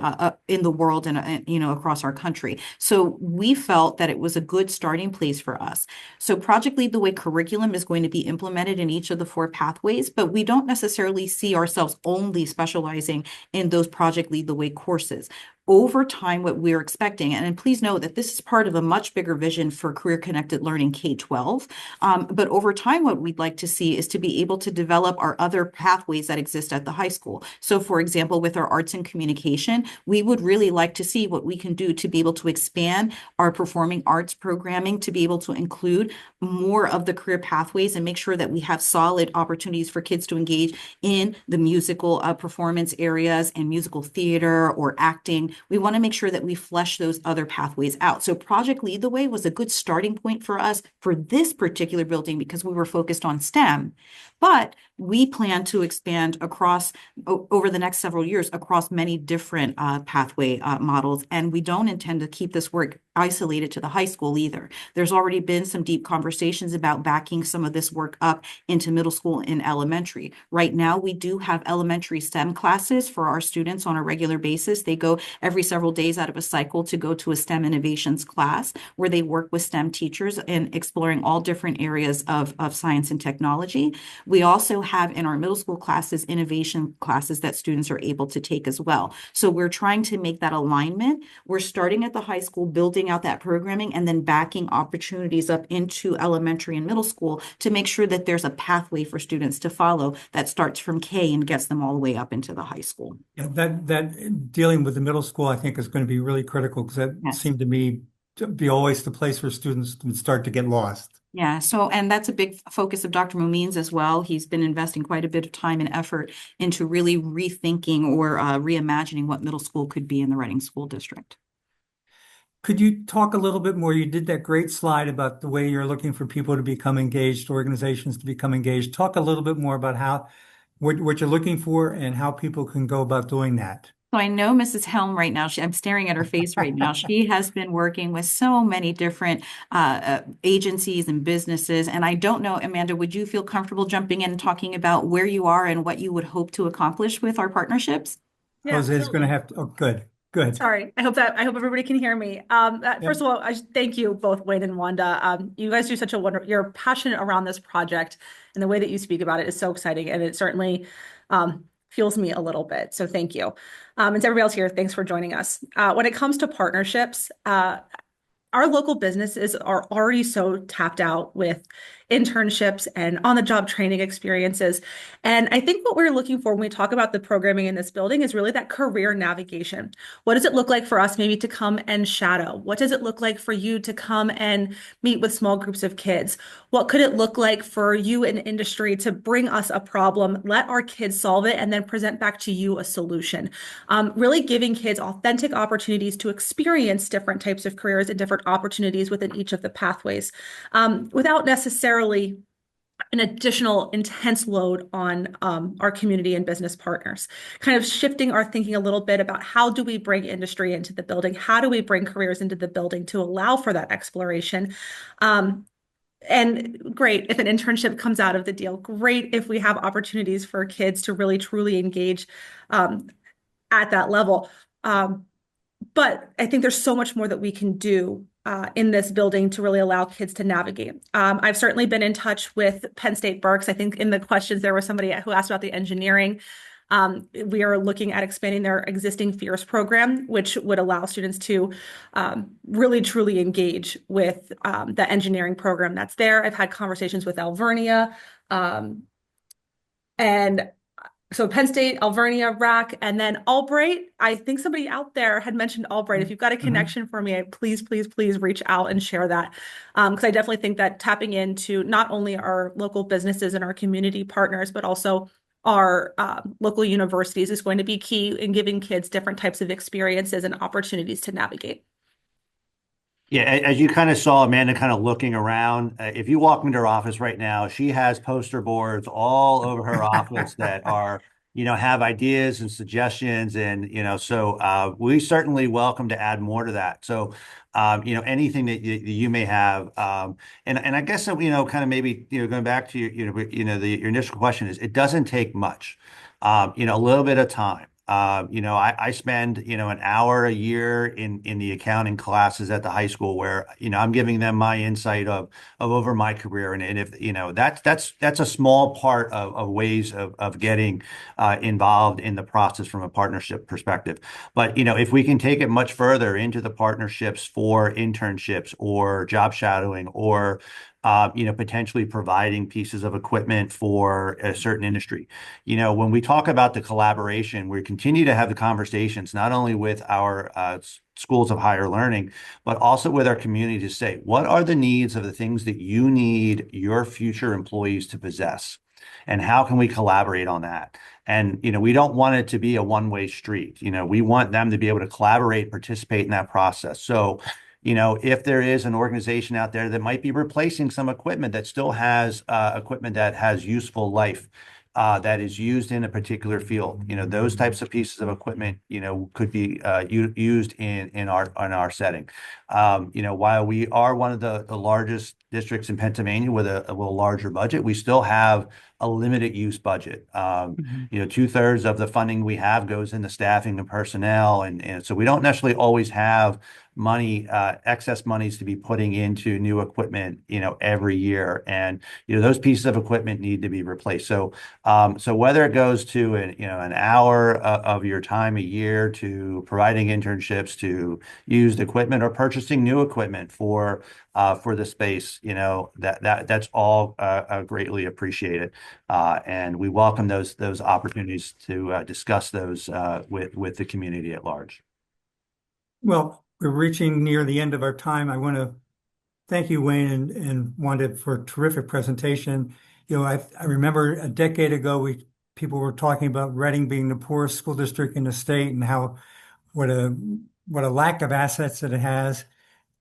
in the world and across our country. So we felt that it was a good starting place for us. So Project Lead the Way curriculum is going to be implemented in each of the 4 pathways, but we don't necessarily see ourselves only specializing in those Project Lead the Way courses. Over time, what we're expecting, and please know that this is part of a much bigger vision for career-connected learning K-12, but over time, what we'd like to see is to be able to develop our other pathways that exist at the high school. So for example, with our arts and communication, we would really like to see what we can do to be able to expand our performing arts programming, to be able to include more of the career pathways and make sure that we have solid opportunities for kids to engage in the musical performance areas and musical theater or acting. We want to make sure that we flesh those other pathways out. So Project Lead the Way was a good starting point for us for this particular building because we were focused on STEM, but we plan to expand across over the next several years across many different pathway models. And we don't intend to keep this work isolated to the high school either. There's already been some deep conversations about backing some of this work up into middle school and elementary. Right now, we do have elementary STEM classes for our students on a regular basis. They go every several days out of a cycle to go to a STEM innovations class where they work with STEM teachers in exploring all different areas of science and technology. We also have in our middle school classes, innovation classes that students are able to take as well. So we're trying to make that alignment. We're starting at the high school, building out that programming, and then backing opportunities up into elementary and middle school to make sure that there's a pathway for students to follow that starts from K and gets them all the way up into the high school. Yeah, that dealing with the middle school, I think, is going to be really critical because that seemed to me to be always the place where students would start to get lost. Yeah, and that's a big focus of Dr. Momin's as well. He's been investing quite a bit of time and effort into really rethinking or reimagining what middle school could be in the Reading School District. Could you talk a little bit more? You did that great slide about the way you're looking for people to become engaged, organizations to become engaged. Talk a little bit more about what you're looking for and how people can go about doing that. So I know Mrs. Helm right now, I'm staring at her face right now. She has been working with so many different agencies and businesses. And I don't know, Amanda, would you feel comfortable jumping in and talking about where you are and what you would hope to accomplish with our partnerships? Yeah, Jose's going to have to, oh, good. Good. Sorry. I hope everybody can hear me. First of all, I thank you both, Wayne and Wanda. You guys do such a wonderful, you're passionate around this project, and the way that you speak about it is so exciting. And it certainly fuels me a little bit. So thank you. And to everybody else here, thanks for joining us. When it comes to partnerships, our local businesses are already so tapped out with internships and on-the-job training experiences. And I think what we're looking for when we talk about the programming in this building is really that career navigation. What does it look like for us maybe to come and shadow? What does it look like for you to come and meet with small groups of kids? What could it look like for you in industry to bring us a problem, let our kids solve it, and then present back to you a solution? Really giving kids authentic opportunities to experience different types of careers and different opportunities within each of the pathways, without necessarily an additional intense load on our community and business partners. Kind of shifting our thinking a little bit about how do we bring industry into the building? How do we bring careers into the building to allow for that exploration? And great if an internship comes out of the deal. Great if we have opportunities for kids to really truly engage at that level. But I think there's so much more that we can do in this building to really allow kids to navigate. I've certainly been in touch with Penn State Berks. I think in the questions there was somebody who asked about the engineering. We are looking at expanding their existing FIERCE program, which would allow students to really truly engage with the engineering program that's there. I've had conversations with Alvernia, and so Penn State, Alvernia, RAC, and then Albright. I think somebody out there had mentioned Albright. If you've got a connection for me, please, please, please reach out and share that. Because I definitely think that tapping into not only our local businesses and our community partners, but also our local universities is going to be key in giving kids different types of experiences and opportunities to navigate. Yeah, as you kind of saw Amanda kind of looking around, if you walk into her office right now, she has poster boards all over her office that are, have ideas and suggestions. And, so we certainly welcome to add more to that. So, anything that you may have. And I guess, kind of maybe, going back to your initial question is it doesn't take much, a little bit of time. I spend, an hour a year in the accounting classes at the high school where, I'm giving them my insight of over my career. And if, that's a small part of ways of getting involved in the process from a partnership perspective. But, if we can take it much further into the partnerships for internships or job shadowing or potentially providing pieces of equipment for a certain industry. When we talk about the collaboration, we continue to have the conversations, not only with our schools of higher learning, but also with our community to say, what are the needs of the things that you need your future employees to possess? And how can we collaborate on that? And, we don't want it to be a one-way street. We want them to be able to collaborate, participate in that process. So, if there is an organization out there that might be replacing some equipment that still has equipment that has useful life, that is used in a particular field, those types of pieces of equipment, could be used in our setting. While we are one of the largest districts in Pennsylvania with a larger budget, we still have a limited use budget. 2/3 of the funding we have goes into staffing and personnel. And so we don't necessarily always have money, excess monies to be putting into new equipment, every year. And, those pieces of equipment need to be replaced. So, whether it goes to an hour of your time a year to providing internships to used equipment or purchasing new equipment for the space, that's all greatly appreciated. And we welcome those opportunities to discuss those with the community at large. Well, we're reaching near the end of our time. I want to thank you, Wayne and Wanda, for a terrific presentation. I remember a decade ago, people were talking about Reading being the poorest school district in the state and what a lack of assets that it has.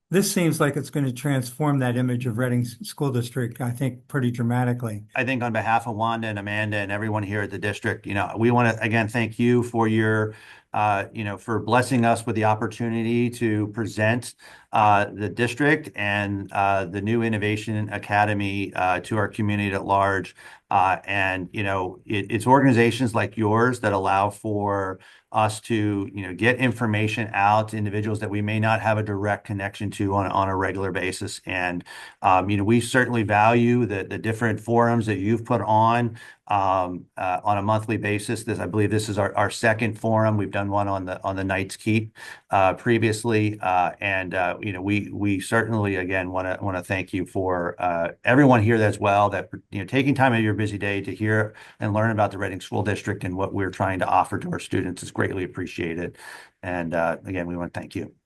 This seems like it's going to transform that image of Reading School District, I think, pretty dramatically. I think on behalf of Wanda and Amanda and everyone here at the district, we want to, again, thank you for your for blessing us with the opportunity to present the district and the new Innovation Academy to our community at large. And, it's organizations like yours that allow for us to, get information out to individuals that we may not have a direct connection to on a regular basis. And, we certainly value the different forums that you've put on on a monthly basis. I believe this is our second forum. We've done one on the Knights Keep previously, and we certainly again want to thank you for everyone here as well, that taking time out of your busy day to hear and learn about the Reading School District and what we're trying to offer to our students is greatly appreciated. And again, we want to thank you.